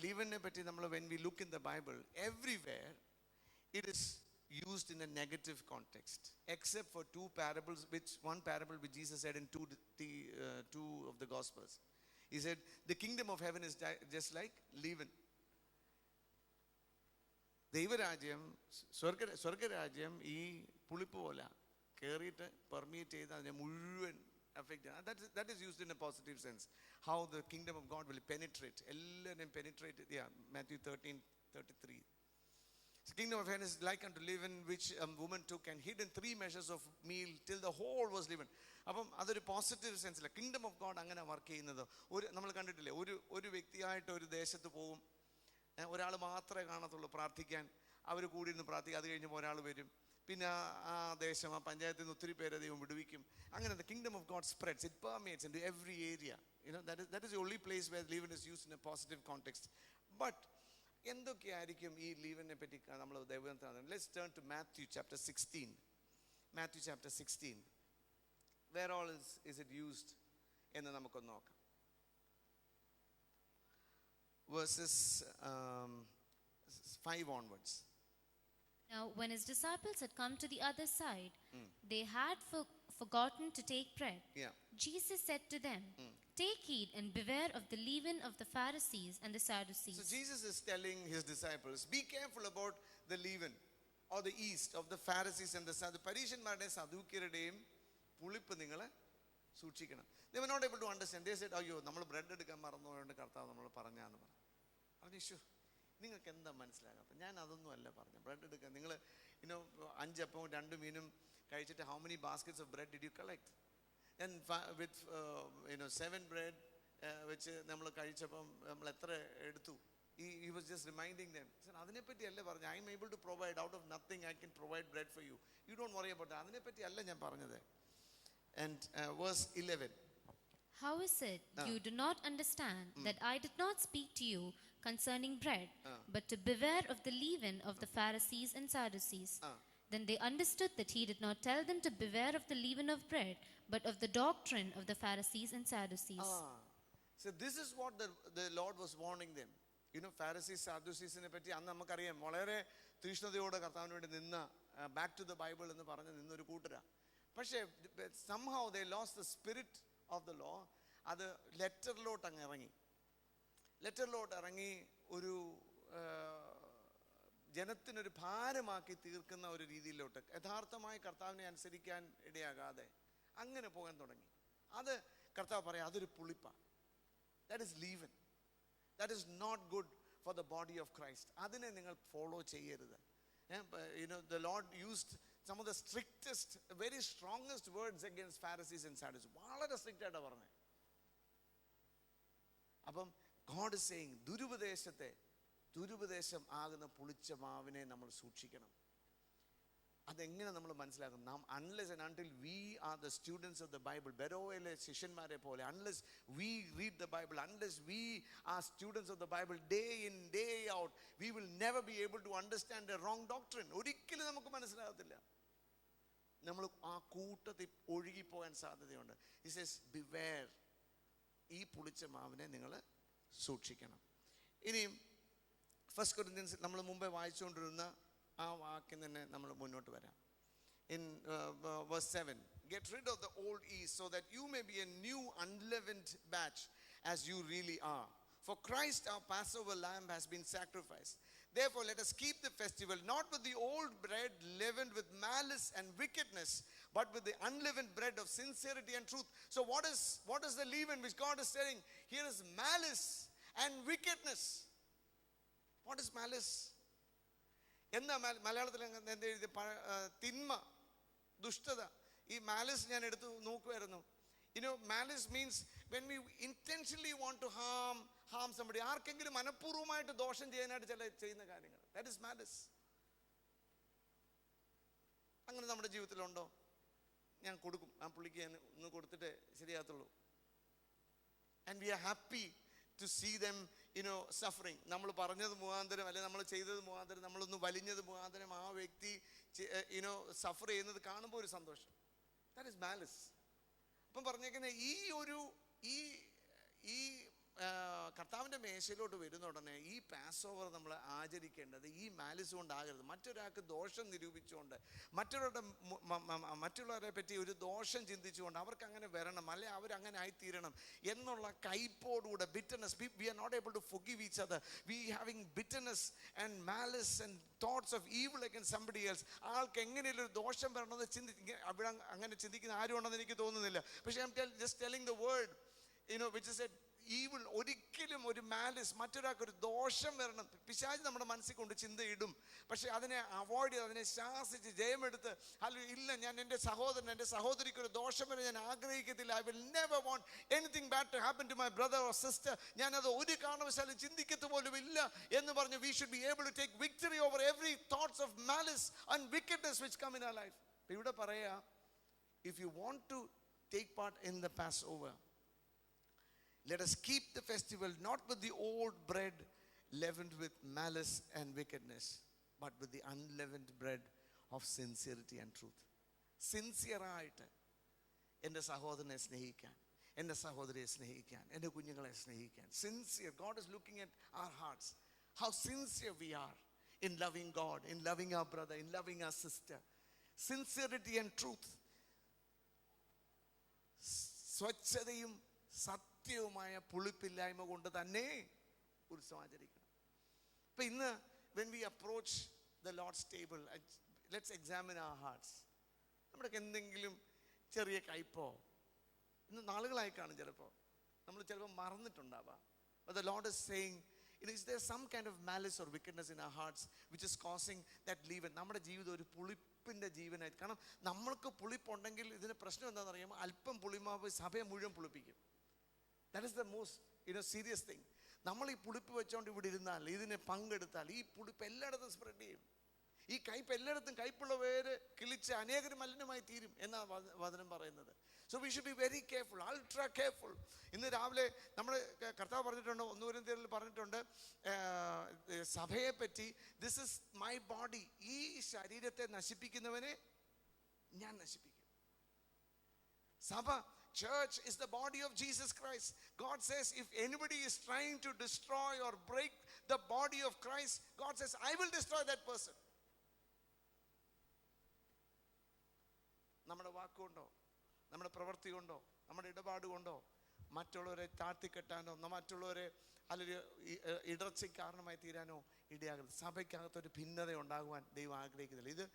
ലീവനെ പറ്റി നമ്മൾ when we look in the Bible, everywhere it is used in a negative context, except for one parable which Jesus said in two of the Gospels. He said, the kingdom of heaven is just like leaven. ദൈവരാജ്യം, സ്വർഗരാജ്യം ഈ പുളിപ്പ് പോലെ കയറിയിട്ട് permeate ചെയ്ത് അതിനെ മുഴുവൻ affect. That is used in a positive sense. How the kingdom of God will penetrate. എല്ലാവരും penetrate. Yeah, Matthew 13:33. The kingdom of heaven is like unto leaven which a woman took and hid in 3 measures of meal till the whole was leavened. അപ്പം അതൊരു positive സെൻസില്ല. Kingdom of God അങ്ങനെ work ചെയ്യുന്നത്. നമ്മൾ കണ്ടിട്ടില്ലേ, ഒരു വ്യക്തിയായിട്ട് ഒരു ദേശത്ത് പോകും, ഒരാൾ മാത്രമേ കാണത്തുള്ളൂ പ്രാർത്ഥിക്കാൻ, അവർ കൂടി ഇരുന്ന് പ്രാർത്ഥിക്കും. അത് കഴിഞ്ഞപ്പോൾ ഒരാൾ വരും, പിന്നെ ആ ദേശം, ആ പഞ്ചായത്തിൽ നിന്ന് ഒത്തിരി പേരെ ദൈവം വിടുവിക്കും. അങ്ങനെ the kingdom of God spreads, it permeates into every area. That is the only place where leaven is used in a positive context. But എന്തൊക്കെയായിരിക്കും ഈ ലീവനെ പറ്റി നമ്മൾ ദൈവത്തിന്? Let's turn to Matthew chapter 16. Matthew chapter 16. Where all is it used എന്ന് നമുക്കൊന്ന് നോക്കാം. Verses 5 onwards. Now, when his disciples had come to the other side, they had forgotten to take bread. Yeah. Jesus said to them, take heed and beware of the leaven of the Pharisees and the Sadducees. So Jesus is telling his disciples, be careful about the leaven or the yeast of the Pharisees and the Sadducees. പരീശന്മാരുടെയും സദൂക്യരുടെയും പുളിപ്പ് നിങ്ങൾ സൂക്ഷിക്കണം. They were not able to understand. They said, അയ്യോ നമ്മൾ bread എടുക്കാൻ മറന്നുകൊണ്ട് കർത്താവ് നമ്മൾ പറഞ്ഞാന്ന് പറഞ്ഞു. ഇഷ്യൂ നിങ്ങൾക്ക് എന്താ മനസ്സിലാകാത്ത? ഞാൻ അതൊന്നും അല്ല പറഞ്ഞു. ബ്രെഡ് എടുക്കാൻ നിങ്ങൾ 5 അപ്പവും 2 മീനും കഴിച്ചിട്ട് how many baskets of bread did you collect? And with 7 bread വെച്ച് നമ്മൾ കഴിച്ചപ്പം നമ്മൾ എത്ര എടുത്തു? He was just reminding them. അതിനെപ്പറ്റി അല്ലേ പറഞ്ഞു. I am able to provide out of nothing. I can provide bread for you. You don't worry about that. അതിനെപ്പറ്റി അല്ല ഞാൻ പറഞ്ഞത്. And verse 11. How is it you do not understand that I did not speak to you concerning bread, but to beware of the leaven of the Pharisees and Sadducees? Then they understood that he did not tell them to beware of the leaven of bread, but of the doctrine of the Pharisees and Sadducees. So this is what the Lord was warning them. Pharisees, Sadducees നെ പറ്റി അന്ന് നമുക്കറിയാം, വളരെ തീഷ്ണതയോടെ കർത്താവിന് വേണ്ടി നിന്ന, back to the Bible എന്ന് പറഞ്ഞ് നിന്നൊരു കൂട്ടരാ. പക്ഷേ somehow they lost the spirit of the law. അത് ലെറ്ററിലോട്ട് അങ്ങ് ഇറങ്ങി ഒരു ജനത്തിനൊരു ഭാരമാക്കി തീർക്കുന്ന ഒരു രീതിയിലോട്ട്, യഥാർത്ഥമായി കർത്താവിനെ അനുസരിക്കാൻ ഇടയാകാതെ അങ്ങനെ പോകാൻ തുടങ്ങി. അത് കർത്താവ് പറയാം, അതൊരു പുളിപ്പാണ്. That is leaven. That is not good for the body of Christ. അതിനെ നിങ്ങൾ ഫോളോ ചെയ്യരുത്. The Lord used some of the strictest, very strongest words against Pharisees and Sadducees. വളരെ സ്ട്രിക്റ്റ് ആയിട്ടാണ് പറഞ്ഞത്. അപ്പം God is saying, ദുരുപദേശം ആകുന്ന പുളിച്ച മാവിനെ നമ്മൾ സൂക്ഷിക്കണം. അതെങ്ങനെ നമ്മൾ മനസ്സിലാക്കും? നാം unless and until we are the students of the Bible, ബെരോയിലെ ശിഷ്യന്മാരെ പോലെ, unless we read the Bible, unless we are students of the Bible day in day out, we will never be able to understand a wrong doctrine. ഒരിക്കലും നമുക്ക് മനസ്സിലാകത്തില്ല. നമ്മൾ ആ കൂട്ടത്തിൽ ഒഴുകിപ്പോകാൻ സാധ്യതയുണ്ട്. He says beware, ഈ പുളിച്ച മാവിനെ നിങ്ങൾ സൂക്ഷിക്കണം. ഇനിയും ഫസ്റ്റ് കൊരിന്ത്യൻസ് നമ്മൾ മുമ്പേ വായിച്ചുകൊണ്ടിരുന്ന ആ വാക്യം തന്നെ നമ്മൾ മുന്നോട്ട് വരാം. In verse 7, get rid of the old yeast so that you may be a new unleavened batch as you really are. For Christ our Passover lamb has been sacrificed. Therefore let us keep the festival not with the old bread leavened with malice and wickedness, but with the unleavened bread of sincerity and truth. So what is the leaven which God is saying? Here is malice and wickedness. What is malice? എന്താ മലയാളത്തിൽ എന്താ എഴുതി? തിന്മ, ദുഷ്ടത. ഈ malice ഞാൻ എടുത്ത് നോക്കുമായിരുന്നു. Malice means when we intentionally want to harm somebody. ആർക്കെങ്കിലും മനഃപൂർവ്വമായിട്ട് ദോഷം ചെയ്യാനായിട്ട് ചെയ്യുന്ന കാര്യങ്ങൾ. That is malice. അങ്ങനെ നമ്മുടെ ജീവിതത്തിലുണ്ടോ? ഞാൻ കൊടുക്കും, ആ പുള്ളിക്ക് ഞാൻ ഒന്ന് കൊടുത്തിട്ട് ശരിയാകത്തുള്ളൂ. And we are happy to see them suffering. നമ്മൾ പറഞ്ഞത് മുഖാന്തരം അല്ലെങ്കിൽ നമ്മൾ ചെയ്തത് മുഖാന്തരം, നമ്മളൊന്ന് വലിഞ്ഞത് മുഖാന്തരം ആ വ്യക്തി സഫർ ചെയ്യുന്നത് കാണുമ്പോൾ ഒരു സന്തോഷം. That is malice. അപ്പം പറഞ്ഞേക്കുന്ന ഈ കർത്താവിൻ്റെ മേശയിലോട്ട് വരുന്ന ഉടനെ ഈ പാസ് ഓവർ നമ്മൾ ആചരിക്കേണ്ടത് ഈ മാലിസ് കൊണ്ടാകരുത്. മറ്റൊരാൾക്ക് ദോഷം നിരൂപിച്ചുകൊണ്ട്, മറ്റുള്ളവരെ പറ്റി ഒരു ദോഷം ചിന്തിച്ചുകൊണ്ട് അവർക്ക് അങ്ങനെ വരണം, അല്ലെ അവരങ്ങനെ ആയിത്തീരണം എന്നുള്ള കയ്പോടുകൂടെ, bitterness. We are not able to forgive each other. We having bitterness and malice and thoughts of evil against somebody else. ആൾക്ക് എങ്ങനെയുള്ള ഒരു ദോഷം വരണമെന്ന് അവിടെ അങ്ങനെ ചിന്തിക്കുന്ന ആരും ഉണ്ടെന്ന് എനിക്ക് തോന്നുന്നില്ല. പക്ഷേ I am just telling the word which is a evil. ഒരിക്കലും ഒരു മാലിസ്, മറ്റൊരാൾക്ക് ഒരു ദോഷം വരണം, പിശാച് നമ്മുടെ മനസ്സിൽ കൊണ്ട് ചിന്തയിടും. പക്ഷെ അതിനെ അവോയ്ഡ് ചെയ്ത്, അതിനെ ശാസിച്ച് ജയമെടുത്ത്, ഇല്ല, ഞാൻ എൻ്റെ സഹോദരൻ, എൻ്റെ സഹോദരിക്ക് ഒരു ദോഷം വരെ ഞാൻ ആഗ്രഹിക്കത്തില്ല. I will never want anything bad to happen to my brother or sister. ഞാനത് ഒരു കാരണവശാലും ചിന്തിക്കത്ത് പോലും ഇല്ല എന്ന് പറഞ്ഞ് we should be able to take victory over every thoughts of malice and wickedness which come in our life. ഇവിടെ പറയാ, if you want to take part in the Passover, let us keep the festival not with the old bread leavened with malice and wickedness, but with the unleavened bread of sincerity and truth. Sincere ആയിട്ട് എൻ്റെ സഹോദരനെ സ്നേഹിക്കാൻ, എൻ്റെ സഹോദരിയെ സ്നേഹിക്കാൻ, എൻ്റെ കുഞ്ഞുങ്ങളെ സ്നേഹിക്കാൻ. Sincere. God is looking at our hearts. How sincere we are in loving God, in loving our brother, in loving our sister. Sincerity and truth. സ്വച്ഛതയും സത്യവുമായ പുളിപ്പില്ലായ്മ കൊണ്ട് തന്നെ ഉത്സവം ആചരിക്കണം. ഇപ്പം ഇന്ന് when we approach the Lord's table, let's examine our hearts. നമ്മുടെ എന്തെങ്കിലും ചെറിയ കയ്പോ, ഇന്ന് നാളുകളായി കാണും, ചിലപ്പോൾ നമ്മൾ ചിലപ്പോൾ മറന്നിട്ടുണ്ടാവാം. But the Lord is saying, is there some kind of malice or wickedness in our hearts which is causing that leaven? നമ്മുടെ ജീവിതം ഒരു പുളിപ്പിൻ്റെ ജീവനായി. കാരണം നമ്മൾക്ക് പുളിപ്പുണ്ടെങ്കിൽ ഇതിന് പ്രശ്നം എന്താണെന്ന് അറിയാമോ? അല്പം പുളിമാവ് സഭയെ മുഴുവൻ പുളിപ്പിക്കും. That is the most serious thing. നമ്മൾ ഈ പുളിപ്പ് വെച്ചോണ്ട് ഇവിടെ ഇരുന്നാൽ, ഇതിനെ പങ്കെടുത്താൽ, ഈ പുളിപ്പ് എല്ലായിടത്തും സ്പ്രെഡ് ചെയ്യും. ഈ കയ്പ് എല്ലായിടത്തും, കയ്പുള്ള പേര് കിളിച്ച് അനേകർ മലിനമായി തീരും എന്നാണ് വചനം പറയുന്നത്. So we should be very careful, ultra careful. ഇന്ന് രാവിലെ നമ്മൾ കർത്താവ് പറഞ്ഞിട്ടുണ്ട്, 1 കൊരിന്ത്യരിൽ പറഞ്ഞിട്ടുണ്ട് സഭയെ പറ്റി, ദിസ് ഇസ് മൈ ബോഡി. ഈ ശരീരത്തെ നശിപ്പിക്കുന്നവനെ ഞാൻ നശിപ്പിക്കും. സഭ, church is the body of Jesus Christ. God says if anybody is trying to destroy or break the body of Christ, God says I will destroy that person. നമ്മുടെ വാക്കുകൊണ്ടോ, നമ്മുടെ പ്രവൃത്തി കൊണ്ടോ, നമ്മുടെ ഇടപാട് കൊണ്ടോ മറ്റുള്ളവരെ താഴ്ത്തിക്കെട്ടാനോ, മറ്റുള്ളവരെ അല്ലെങ്കിൽ ഇടർച്ചയ്ക്ക് കാരണമായി തീരാനോ ഇടയാകരുത്. സഭയ്ക്കകത്തൊരു ഭിന്നത ഉണ്ടാകുവാൻ ദൈവം ആഗ്രഹിക്കുന്നില്ല.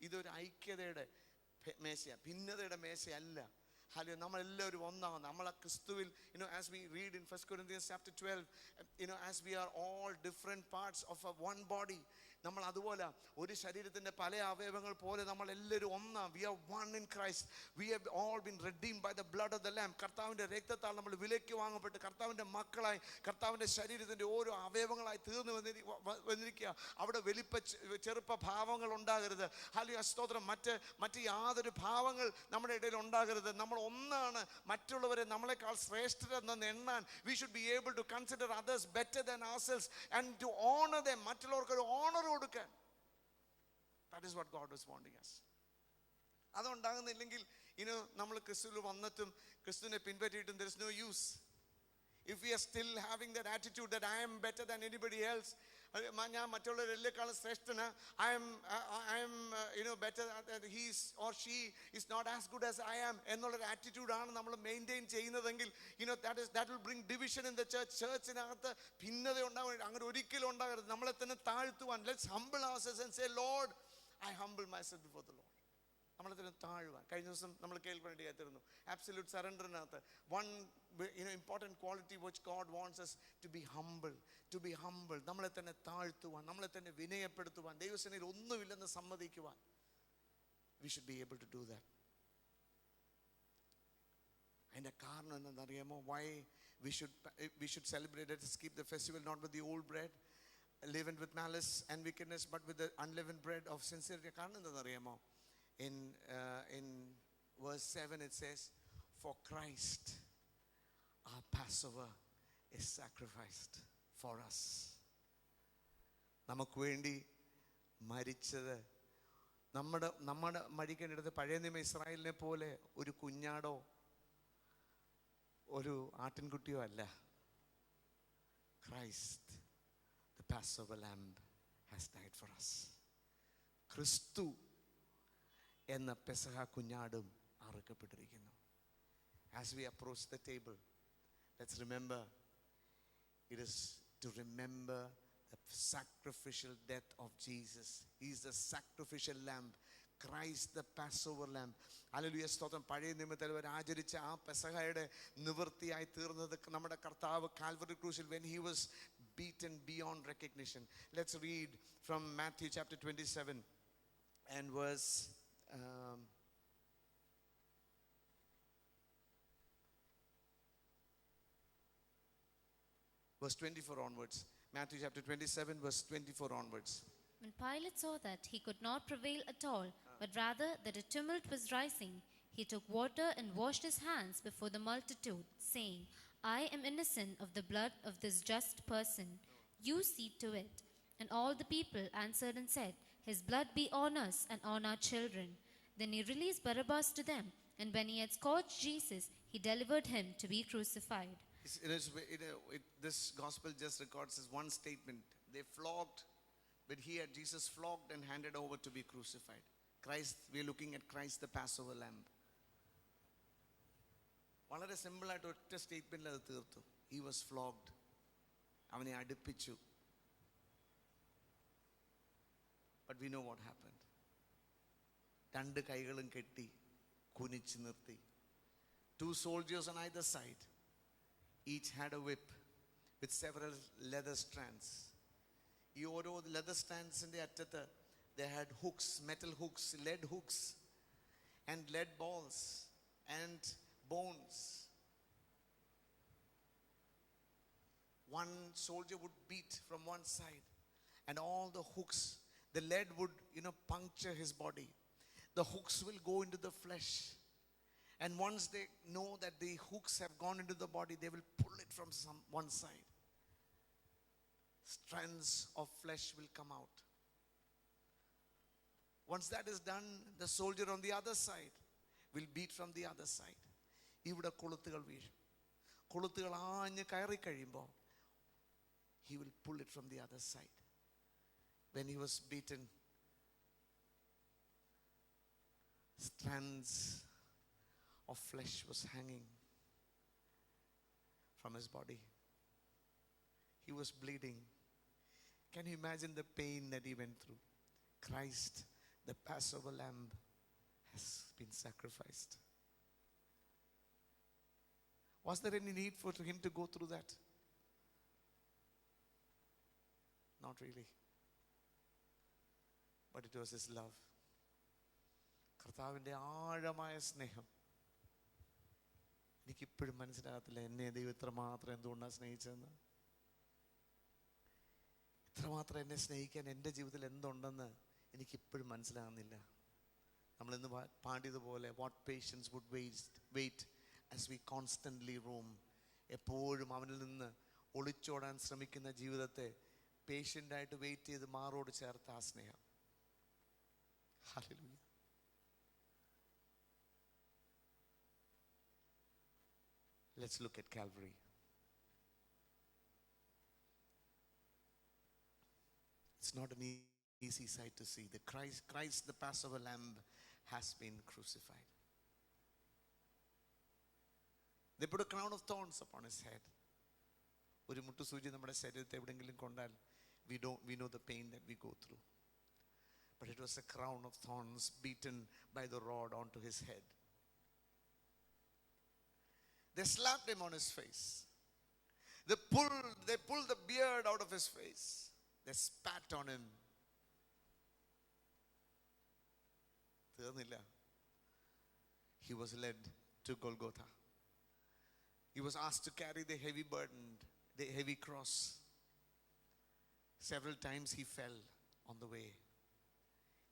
ഇതൊരു ഐക്യതയുടെ മേശയാണ്, ഭിന്നതയുടെ മേശയല്ല. Hallelujah. നമ്മളെല്ലാവരും ഒന്നാണ്. നമ്മളെ ക്രിസ്തുവിൽ, as we read in 1 Corinthians chapter 12, as we are all different parts of a one body. നമ്മൾ അതുപോലെ ഒരു ശരീരത്തിന്റെ പല അവയവങ്ങൾ പോലെ നമ്മൾ എല്ലാവരും ഒന്നാം. We are one in Christ. We have all been redeemed by the blood of the Lamb. കർത്താവിന്റെ രക്തത്താൽ നമ്മൾ വിലയ്ക്ക് വാങ്ങപ്പെട്ട് കർത്താവിന്റെ മക്കളായി, കർത്താവിന്റെ ശരീരത്തിന്റെ ഓരോ അവയവങ്ങളായി തീർന്നു വന്നിരിക്കുക. അവിടെ വലിപ്പ ചെറുപ്പ ഭാവങ്ങൾ ഉണ്ടാകരുത്. ഹല്ലേലൂയ, സ്തോത്രം. മറ്റ് യാതൊരു ഭാവങ്ങൾ നമ്മുടെ ഇടയിൽ ഉണ്ടാകരുത്. നമ്മൾ ഒന്നാണ്. മറ്റുള്ളവരെ നമ്മളെക്കാൾ ശ്രേഷ്ഠരെന്ന് എണ്ണാൻ, we should be able to consider others better than ourselves and to honor them. മറ്റുള്ളവർക്ക് ഒരു ഓണർ കൊടുക്കാൻ. That is what God was wanting us. അതുണ്ടാകുന്നില്ലെങ്കിൽ നമ്മൾ ക്രിസ്തുവിൽ വന്നിട്ടും ക്രിസ്തുവിനെ പിൻപറ്റിയിട്ടും there is no use. If we are still having that attitude that I am better than anybody else, ഞാൻ മറ്റുള്ളവരെല്ലാക്കാളും ശ്രേഷ്ഠന, I am better, he or she is not as good as I am എന്നുള്ളൊരു ആറ്റിറ്റ്യൂഡാണ് നമ്മൾ maintain ചെയ്യുന്നതെങ്കിൽ that will bring division in the church. ചർച്ചിനകത്ത് ഭിന്നത ഉണ്ടാകും. അങ്ങനെ ഒരിക്കലും ഉണ്ടാകരുത്. നമ്മളെ തന്നെ താഴ്ത്തുവാൻ. Let's humble ourselves and say, Lord, I humble myself before the Lord. നമ്മളെ തന്നെ താഴുവാൻ. കഴിഞ്ഞ ദിവസം നമ്മൾ കേൾപ്പേണ്ടിയായിരുന്നു absolute സറണ്ടറിനകത്ത് one important quality which God wants us to be humble. നമ്മളെ തന്നെ താഴ്ത്തുവാൻ, നമ്മളെ തന്നെ വിനയപ്പെടുത്തുവാൻ, ദൈവസേനയിൽ ഒന്നുമില്ലെന്ന് സമ്മതിക്കുവാൻ. We should be able to do that. അതിന്റെ കാരണം എന്താണെന്നറിയാമോ? Why we should celebrate it, keep the festival not with the old bread leavened with malice and wickedness, but with the unleavened bread of sincerity. കാരണം എന്താണെന്നറിയാമോ? In verse 7 it says, for Christ our Passover is sacrificed for us. നമുക്ക് വേണ്ടി മരിച്ചത്, നമ്മുടെ മരിക്കേണ്ടത് പഴയ നിയമ ഇസ്രായേലിനെ പോലെ ഒരു കുഞ്ഞാടോ ഒരു ആട്ടിൻകുട്ടിയോ അല്ല. Christ, the Passover lamb, has died for us. ക്രിസ്തു എന്ന പെസഹ കുഞ്ഞാടും അറുക്കപ്പെട്ടിരിക്കുന്നു. As we approach the table, let's remember, it is to remember the sacrificial death of Jesus. He is the sacrificial lamb. Christ, the Passover lamb. Hallelujah, സ്തോത്രം. പഴയ നിയമത്തിൽ അവർ ആചരിച്ച ആ പെസഹയുടെ നിവൃത്തിയായി തീർന്നത് നമ്മുടെ കർത്താവ് Calvary ക്രൂശിൽ, when he was beaten beyond recognition. Let's read from Matthew chapter 27 and verse verse 24 onwards. Matthew chapter 27 verse 24 onwards. When Pilate saw that he could not prevail at all, but rather that a tumult was rising, he took water and washed his hands before the multitude, saying, I am innocent of the blood of this just person. You see to it. And all the people answered and said, his blood be on us and on our children. Then he released Barabbas to them, and when he had scourged Jesus, he delivered him to be crucified. This gospel just records this one statement. They flogged, but here Jesus flogged and handed over to be crucified. Christ, we are looking at Christ, the Passover lamb. വളരെ സിമ്പിളായിട്ട് ഒറ്റ സ്റ്റേറ്റ്മെന്റിൽ അത് തീർത്തു. He was flogged. അവനെ അടുപ്പിച്ചു. But we know what happened. രണ്ട് കൈകളും കെട്ടി കുനിച്ചു നിർത്തി. Two soldiers on either side. Each had a whip with several leather strands. ഈ ഓരോ leather strandsന്റെ അറ്റത്ത് they had hooks, metal hooks, lead hooks and lead balls and bones. One soldier would beat from one side and all the hooks, the lead would puncture his body. The hooks will go into the flesh, and once they know that the hooks have gone into the body, they will pull it from one side. Strands of flesh will come out. Once that is done, the soldier on the other side will beat from the other side. ഇവിടെ കൊളുത്തുകൾ വീഴും. കൊളുത്തുകൾ ആഞ്ഞ് കയറി കഴിയുമ്പോൾ he will pull it from the other side. When he was beaten, strands of flesh was hanging from his body. He was bleeding. Can you imagine the pain that he went through? Christ, the Passover lamb, has been sacrificed. Was there any need for him to go through that? Not really. But it was his love. കർത്താവിൻ്റെ ആഴമായ സ്നേഹം. എനിക്കിപ്പോഴും മനസ്സിലാകത്തില്ല എന്നെ ദൈവം ഇത്രമാത്രം എന്തുകൊണ്ടാണ് സ്നേഹിച്ചതെന്ന്. ഇത്രമാത്രം എന്നെ സ്നേഹിക്കാൻ എൻ്റെ ജീവിതത്തിൽ എന്തുണ്ടെന്ന് എനിക്കിപ്പോഴും മനസ്സിലാകുന്നില്ല. നമ്മളിന്ന് പാടിയതുപോലെ what patience would wait as we constantly roam. എപ്പോഴും അവനിൽ നിന്ന് ഒളിച്ചോടാൻ ശ്രമിക്കുന്ന ജീവിതത്തെ പേഷ്യൻ്റായിട്ട് വെയിറ്റ് ചെയ്ത് മാറോട് ചേർത്ത ആ സ്നേഹം. Hallelujah. Let's look at Calvary. It's not an easy sight to see. The Christ, the Passover lamb, has been crucified. They put a crown of thorns upon his head. ഒരു മുട്ടുസൂചി നമ്മുടെ ശരീരത്തെ എവിടെയെങ്കിലും കൊണ്ടാൽ we know the pain that we go through. But it was a crown of thorns beaten by the rod onto his head. They slapped him on his face. They pulled the beard out of his face. They spat on him. തീർന്നില്ല. He was led to Golgotha. He was asked to carry the heavy burden, the heavy cross. Several times he fell on the way.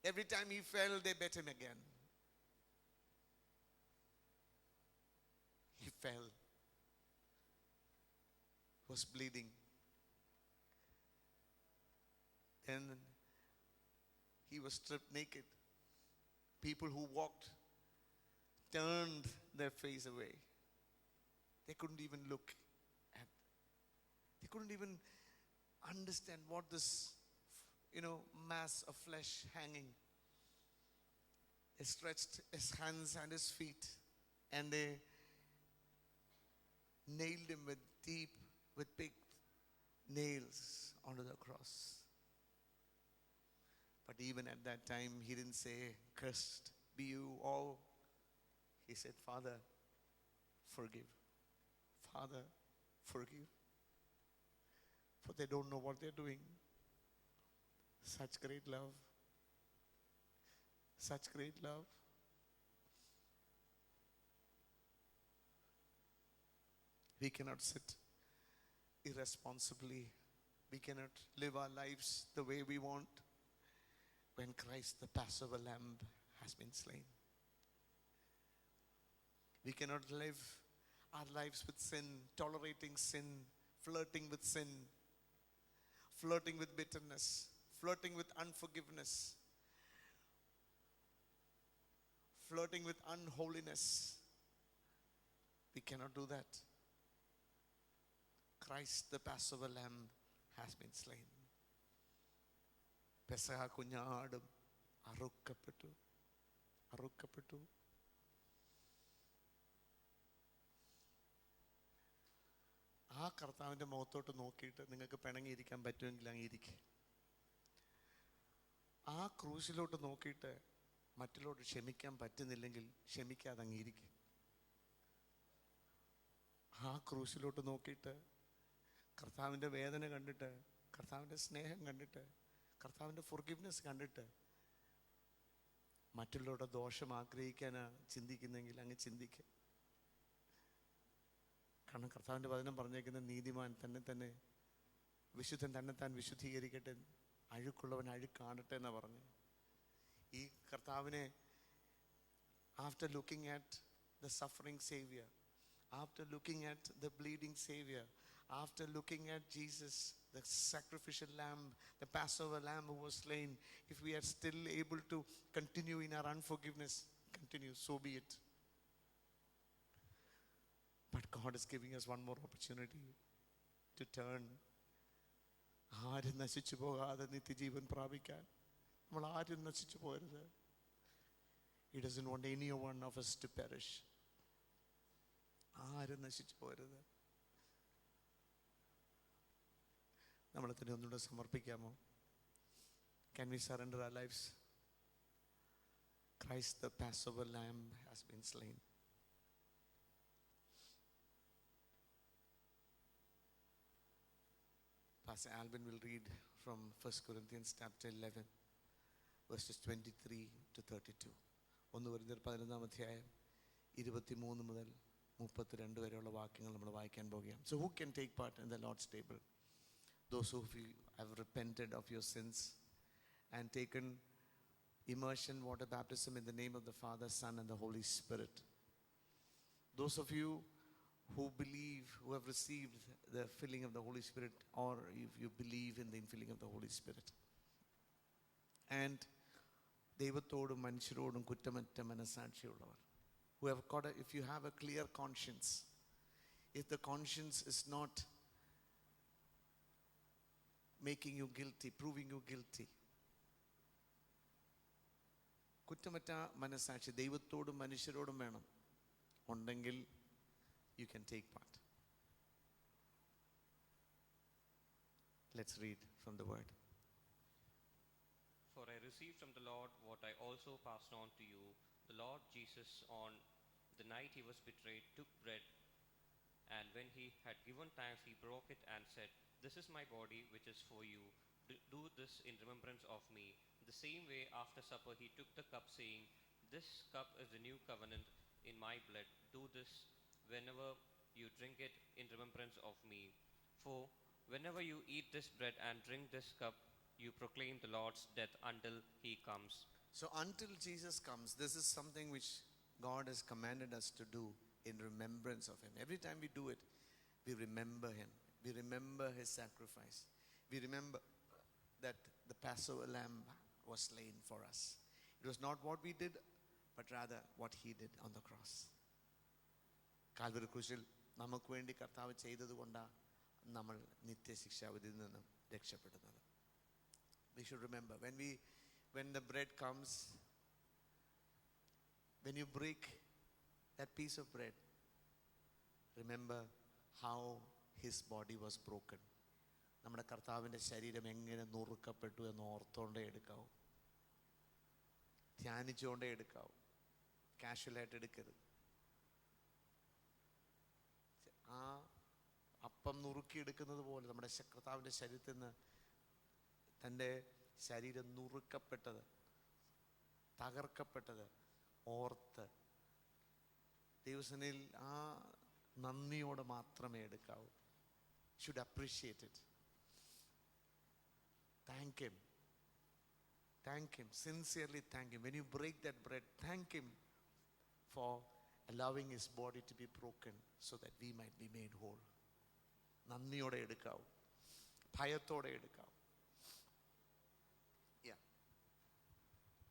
Every time he fell, they bet him again. He fell. Was bleeding. Then he was stripped naked. People who walked turned their face away. They couldn't even look at. They couldn't even understand what this, mass of flesh hanging. They stretched his hands and his feet, and they nailed him with big nails onto the cross. But even at that time, he didn't say, "Cursed be you all." He said, "Father, forgive. Father, forgive. For they don't know what they're doing." Such great love. Such great love. We cannot sit irresponsibly. We cannot live our lives the way we want when Christ, the Passover lamb, has been slain. We cannot live our lives with sin, tolerating sin, flirting with sin, flirting with bitterness, flirting with unforgiveness, flirting with unholiness. We cannot do that. Christ, the Passover lamb, has been slain. പെസഹ കുഞ്ഞാടും അറുക്കപ്പെട്ടു. ആ കർത്താവിൻ്റെ മുഖത്തോട്ട് നോക്കിയിട്ട് നിങ്ങൾക്ക് പിണങ്ങിയിരിക്കാൻ പറ്റുമെങ്കിൽ അങ്ങിരിക്കുക. ആ ക്രൂശിലോട്ട് നോക്കിയിട്ട് മറ്റുള്ളവരോട് ക്ഷമിക്കാൻ പറ്റുന്നില്ലെങ്കിൽ ക്ഷമിക്കാതെ അങ്ങിരിക്കുക. ആ ക്രൂശിലോട്ട് നോക്കിയിട്ട് കർത്താവിൻ്റെ വേദന കണ്ടിട്ട്, കർത്താവിൻ്റെ സ്നേഹം കണ്ടിട്ട്, കർത്താവിൻ്റെ ഫൊർഗിവ്നെസ് കണ്ടിട്ട് മറ്റുള്ളവരുടെ ദോഷം ആഗ്രഹിക്കാനാണ് ചിന്തിക്കുന്നെങ്കിൽ അങ്ങ് ചിന്തിക്കുക. കാരണം കർത്താവിൻ്റെ വചനം പറഞ്ഞേക്കുന്ന നീതിമാൻ തന്നെ വിശുദ്ധൻ തന്നെത്താൻ വിശുദ്ധീകരിക്കട്ടെ, അഴുക്കുള്ളവൻ അഴുക്കാണട്ടെ എന്നാണ് പറഞ്ഞു. ഈ കർത്താവിനെ after looking at the suffering saviour, after looking at the bleeding Savior, after looking at Jesus, the sacrificial lamb, the Passover lamb who was slain, if we are still able to continue in our unforgiveness, continue, so be it. But God is giving us one more opportunity to turn. ആരും നശിച്ചു പോകാതെ നിത്യജീവൻ പ്രാപിക്കാൻ നമ്മൾ ആരും നശിച്ചു പോകരുത്. He doesn't want any one of us to perish. ആരും നശിച്ചു പോരുത്. നമ്മളെ തന്നെ ഒന്നുകൂടെ സമർപ്പിക്കാമോ? Can we surrender our lives? Christ, the Passover lamb, has been slain. Pastor Alvin will read from 1 Corinthians chapter 11, verses 23 to 32. 1 Corinthians 11 അധ്യായം 23 മുതൽ 32 വരെയുള്ള വാക്യങ്ങൾ നമ്മൾ വായിക്കാൻ പോകുകയാണ്. So who can take part in the Lord's table? Those who have repented of your sins and taken immersion water baptism in the name of the Father, Son and the Holy Spirit. Those of you who believe, who have received the filling of the Holy Spirit, or if you believe in the infilling of the Holy Spirit. And ദൈവത്തോടും മനുഷ്യരോടും കുറ്റമറ്റ മനസ്സാക്ഷിയുള്ളവർ. Who have got if you have a clear conscience, if the conscience is not making you guilty, proving you guilty, കുറ്റമറ്റ മനസ്സാക്ഷി ദൈവത്തോടും മനുഷ്യരോടും വേണം ഉണ്ടെങ്കിൽ you can take part. Let's read from the word. For I received from the Lord what I also passed on to you. The Lord Jesus, on the night he was betrayed, took bread, and when he had given thanks, he broke it and said, "This is my body, which is for you. Do this in remembrance of me." The same way, after supper, he took the cup, saying, "This cup is the new covenant in my blood. Do this whenever you drink it in remembrance of me. For whenever you eat this bread and drink this cup, you proclaim the Lord's death until he comes." So until Jesus comes, this is something which God has commanded us to do in remembrance of him. Every time we do it, we remember him. We remember his sacrifice. We remember that the Passover lamb was slain for us. It was not what we did, but rather what he did on the cross. Calvary ക്രൂശിൽ നമുക്ക് വേണ്ടി കർത്താവ് ചെയ്തത് കൊണ്ടാണ് നമ്മൾ നിത്യശിക്ഷാവിധിയിൽ നിന്നും രക്ഷപ്പെടുന്നത്. We should remember when the bread comes, when you break that piece of bread, remember how his body was broken. നമ്മുടെ കർത്താവിൻ്റെ ശരീരം എങ്ങനെ നുറുക്കപ്പെട്ടു എന്ന് ഓർത്തോണ്ടേ എടുക്കാവൂ, ധ്യാനിച്ചുകൊണ്ടേ എടുക്കാവൂ, കാഷ്വലായിട്ട് എടുക്കരുത്. ആ അപ്പം നുറുക്കിയെടുക്കുന്നത് പോലെ നമ്മുടെ കർത്താവിൻ്റെ ശരീരത്തിൽ നിന്ന് തൻ്റെ ശരീരം നുറുക്കപ്പെട്ടത്, തകർക്കപ്പെട്ടത് ഓർത്ത് ദൈവസേനയിൽ ആ നന്ദിയോടെ മാത്രമേ എടുക്കാവൂ. Should appreciate it. Thank him. Thank him. Sincerely thank him. When you break that bread, thank him for allowing his body to be broken so that we might be made whole. നന്ദിയോടെ എടുക്കാവൂ, ഭയത്തോടെ എടുക്കാവൂ. Yeah.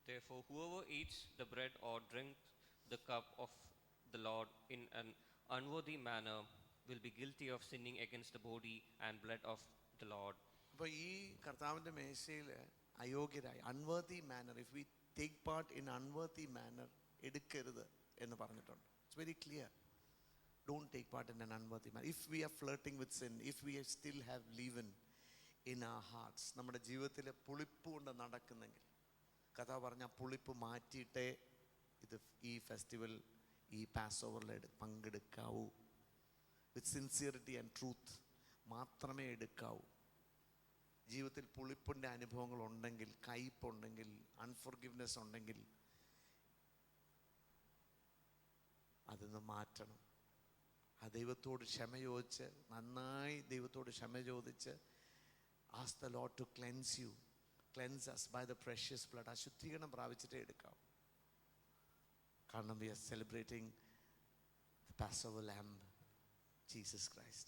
Therefore, whoever eats the bread or drinks the cup of the Lord in an unworthy manner will be guilty of sinning against the body and blood of the Lord. അപ്പോൾ ഈ കർത്താവിൻ്റെ മേശയിൽ അയോഗ്യരായി, unworthy manner, if we take part in unworthy manner എടുക്കരുത് എന്ന് പറഞ്ഞിട്ടുണ്ട്. It's very clear. Don't take part in an unworthy manner. If we are flirting with sin, if we still have leaven in our hearts, നമ്മുടെ ജീവിതത്തിൽ പുളിപ്പ് കൊണ്ട് നടക്കുന്നെങ്കിൽ കർത്താവ് പറഞ്ഞ പുളിപ്പ് മാറ്റിയിട്ടേ ഇത് ഈ ഫെസ്റ്റിവൽ, ഈ പാസ് ഓവറിൽ പങ്കെടുക്കാവൂ. വിത്ത് സിൻസിയറിറ്റി ആൻഡ് ട്രൂത്ത് മാത്രമേ എടുക്കാവൂ. ജീവിതത്തിൽ പുളിപ്പിൻ്റെ അനുഭവങ്ങൾ ഉണ്ടെങ്കിൽ, കയ്പുണ്ടെങ്കിൽ, അൺഫോർഗിവ്നെസ് ഉണ്ടെങ്കിൽ അതൊന്ന് മാറ്റണം. ആ ദൈവത്തോട് ക്ഷമ ചോദിച്ച്, നന്നായി ദൈവത്തോട് ക്ഷമ ചോദിച്ച്, ask the lord to cleanse you, cleanse us by the precious blood. അശുദ്ധീകരണം പ്രാപിച്ചിട്ടേ എടുക്കാം. കാരണം we are celebrating the Passover lamb, Jesus Christ.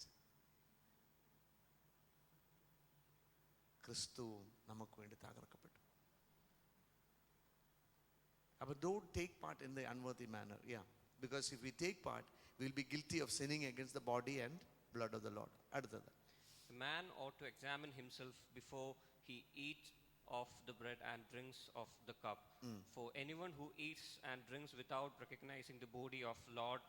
ക്രിസ്തുവും നമുക്ക് വേണ്ടി തകർക്കപ്പെട്ടു. അപ്പോൾ don't take part in the unworthy manner. Yeah, because if we take part, we will be guilty of sinning against the body and blood of the Lord. അടുത്തത്, A man ought to examine himself before he eats of the bread and drinks of the cup. For anyone who eats and drinks without recognizing the body of Lord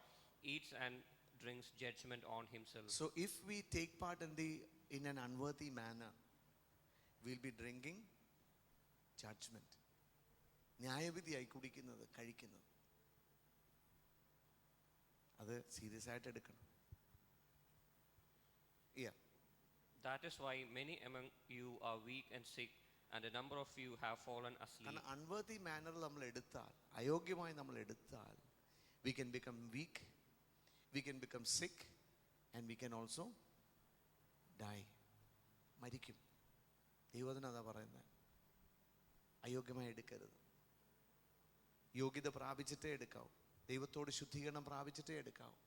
eats and drinks judgment on himself. so if we take part in an unworthy manner, we'll be drinking judgment. ന്യായവിധിയായി കുടിക്കുന്നത്, കഴിക്കുന്നത്. അത് serious ആയിട്ട് എടുക്കണം. Yeah. That is why many among you are weak and sick, and a number of you have fallen asleep. കാരണം unworthy മാനറിൽ നമ്മൾ എടുത്താൽ, അയോഗ്യമായി നമ്മൾ എടുത്താൽ, we can become weak, we can become sick, and we can also die. മരിക്കും. ദൈവത്തിന് അതാ പറയുന്നത്. അയോഗ്യമായി എടുക്കരുത്. യോഗ്യത പ്രാപിച്ചിട്ടേ എടുക്കാവൂ. ദൈവത്തോട് ശുദ്ധീകരണം പ്രാപിച്ചിട്ടേ എടുക്കാവൂ.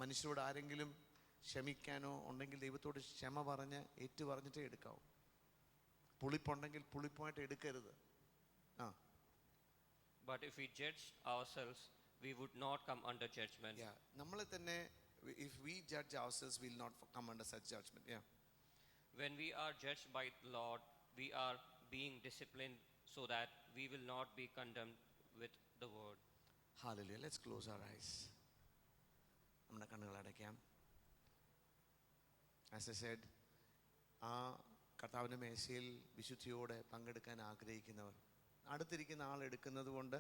മനുഷ്യരോട് ആരെങ്കിലും ക്ഷമിക്കാനോ ഉണ്ടെങ്കിൽ ദൈവത്തോട് ക്ഷമ പറഞ്ഞ് ഏറ്റു പറഞ്ഞിട്ടേ എടുക്കാവൂ. പുളിപ്പുണ്ടെങ്കിൽ പുളിപ്പുമായിട്ട് എടുക്കരുത്. ആ But if we judge ourselves, we would not come under judgment. നമ്മളെ തന്നെ, if we judge ourselves, we will not come under such judgment. When we are judged by the Lord, we are being disciplined so that we will not be condemned with the word. Hallelujah. Let's close our eyes. നമ്മുടെ കണ്ണുകൾ അടയ്ക്കാം. As I said, ആ കർത്താവിൻ്റെ മേശയിൽ വിശുദ്ധിയോടെ പങ്കെടുക്കാൻ ആഗ്രഹിക്കുന്നവർ, അടുത്തിരിക്കുന്ന ആൾ എടുക്കുന്നത് കൊണ്ട്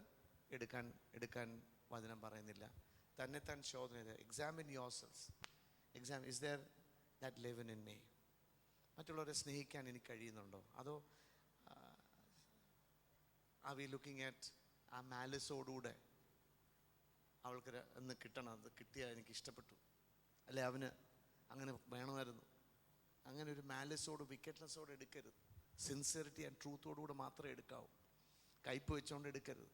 എടുക്കാൻ വചനം പറയുന്നില്ല. തന്നെത്താൻ ശോധന ചെയ്ത് examine your self. Is there that eleven in me? മറ്റുള്ളവരെ സ്നേഹിക്കാൻ എനിക്ക് കഴിയുന്നുണ്ടോ? അതോ ആർ വി ലുക്കിംഗ് അറ്റ് ആ മാലിസോടുകൂടെ അവൾക്ക് എന്ന് കിട്ടണം, അത് കിട്ടിയാൽ എനിക്ക് ഇഷ്ടപ്പെട്ടു, അല്ലെ അവന് അങ്ങനെ വേണമായിരുന്നു, അങ്ങനെ ഒരു മാലിസോട് വിക്കറ്റ്നെസ്സോട് എടുക്കരുത്. സിൻസിയറിറ്റി ആൻഡ് ട്രൂത്തോടുകൂടെ മാത്രമേ എടുക്കാവൂ. കയ്പ് വെച്ചോണ്ട് എടുക്കരുത്.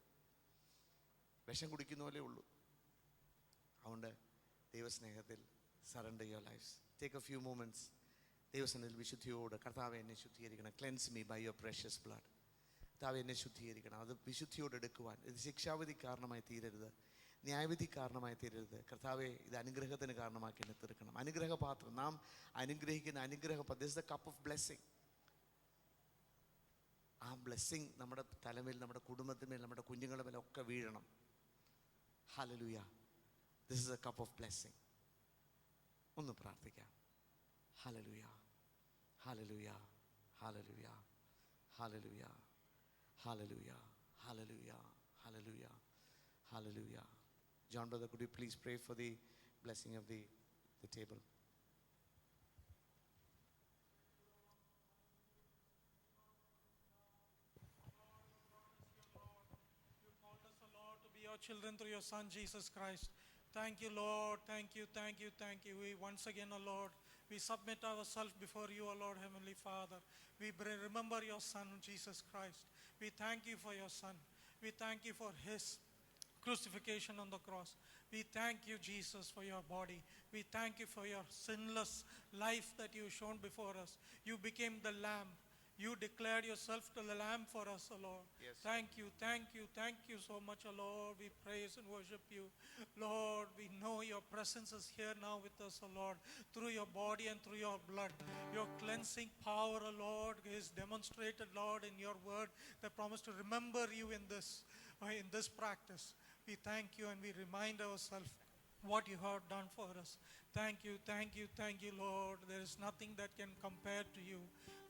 വിഷം കുടിക്കുന്ന പോലെ ഉള്ളൂ. അതുകൊണ്ട് ദൈവസ്നേഹത്തിൽ surrender your lifes. Take a few moments ദൈവസന്നിധിയിൽ വിശുദ്ധിയോട്, കർത്താവെ എന്നെ ശുദ്ധീകരിക്കണം, cleanse me by your precious blood. കർത്താവെ എന്നെ ശുദ്ധീകരിക്കണം. അത് വിശുദ്ധിയോട് എടുക്കുവാൻ. ഇത് ശിക്ഷാവിധി കാരണമായി തീരരുത്, ന്യായവിധി കാരണമായി തീരരുത്. കർത്താവെ ഇത് അനുഗ്രഹത്തിന് കാരണമാക്കി എന്നെ തീർക്കണം. അനുഗ്രഹപാത്രം, നാം അനുഗ്രഹിക്കുന്ന അനുഗ്രഹപാത്രം. This is the cup of blessing. ആ ബ്ലെസ്സിങ് നമ്മുടെ തലമേൽ, നമ്മുടെ കുടുംബത്തിന്മേൽ, നമ്മുടെ കുഞ്ഞുങ്ങളുടെ മേൽ ഒക്കെ വീഴണം. Hallelujah. This is a cup of blessing. ഒന്ന് പ്രാർത്ഥിക്കാം. Hallelujah, hallelujah, hallelujah, hallelujah, hallelujah, hallelujah, hallelujah, hallelujah. John brother, could you please pray for the blessing of the table? You called us, O Lord, to be your children through your Son, Jesus Christ. Thank you, Lord. Thank you, thank you, thank you. We once again, O Lord, we submit ourselves before you, O Lord, Heavenly Father. We remember your Son, Jesus Christ. We thank you for your Son. We thank you for his crucifixion on the cross. We thank you, Jesus, for your body. We thank you for your sinless life that you shown before us. You became the Lamb. You declared yourself to the Lamb for us, O Lord. Yes. Thank you, thank you, thank you so much, O Lord. We praise and worship you. Lord, we know your presence is here now with us, O Lord, through your body and through your blood. Your cleansing power, O Lord, is demonstrated, Lord, in your word. The promise to remember you in this practice. We thank you and we remind ourselves what you have done for us. Thank you, thank you, thank you, Lord. There is nothing that can compare to you.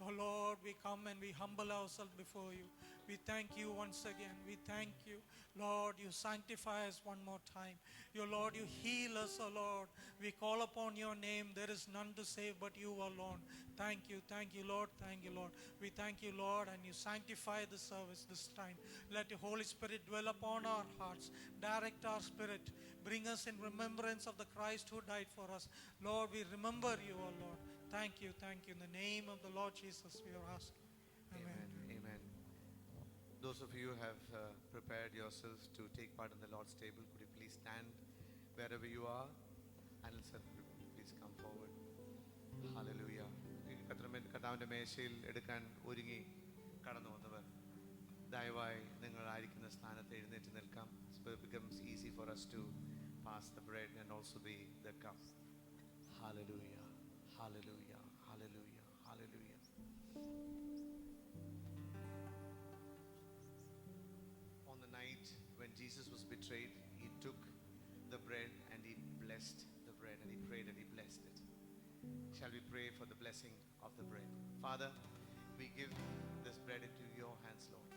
Oh Lord, we come and we humble ourselves before you. We thank you once again. We thank you. Lord, you sanctify us one more time. Your Lord, you heal us, oh Lord. We call upon your name. There is none to save but you alone. Thank you, Lord. Thank you, Lord. We thank you, Lord, and you sanctify the service this time. Let your Holy Spirit dwell upon our hearts. Direct our spirit. Bring us in remembrance of the Christ who died for us. Lord, we remember you, oh Lord. Thank you. In the name of the Lord Jesus, we are asking. Amen. Amen. Those of you who have prepared yourselves to take part in the Lord's table, could you please stand wherever you are? Anil sir, please come forward. Hallelujah. കർത്താവിൻ്റെ മേശയിൽ എടുക്കാൻ ഒരുങ്ങി കടന്നു വന്നവർ, ദയവായി നിങ്ങളായിരിക്കുന്ന സ്ഥാനത്ത് എഴുന്നേറ്റ് നിൽക്കാം. So it becomes easy for us to pass the bread and also the cup. Hallelujah. Hallelujah. Hallelujah. Hallelujah. On the night when Jesus was betrayed, he took the bread and he blessed the bread and he prayed and he blessed it. Shall we pray for the blessing of the bread? Father, we give this bread into your hands, Lord.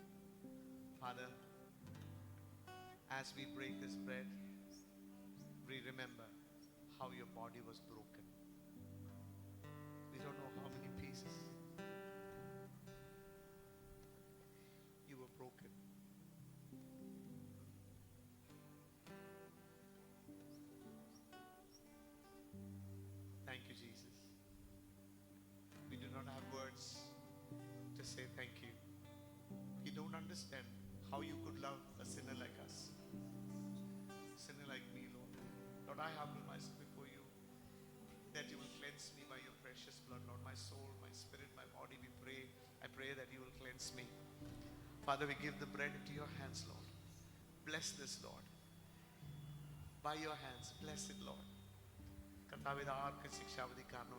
Father, as we break this bread, we remember how your body was broken. We don't know how many pieces you were broken. Thank you, Jesus. We do not have words to say thank you. We don't understand how you could love a sinner like us, sinner like me, Lord. Lord, I humble myself before you, that you will cleanse me by your precious blood, Lord. My soul, my spirit, my body, I pray that you will cleanse me. Father, we give the bread into your hands, Lord. Bless this, Lord. By your hands, bless it, Lord. കർത്താവ് ഇത് ആർക്കും ശിക്ഷാവധിക്കാരനോ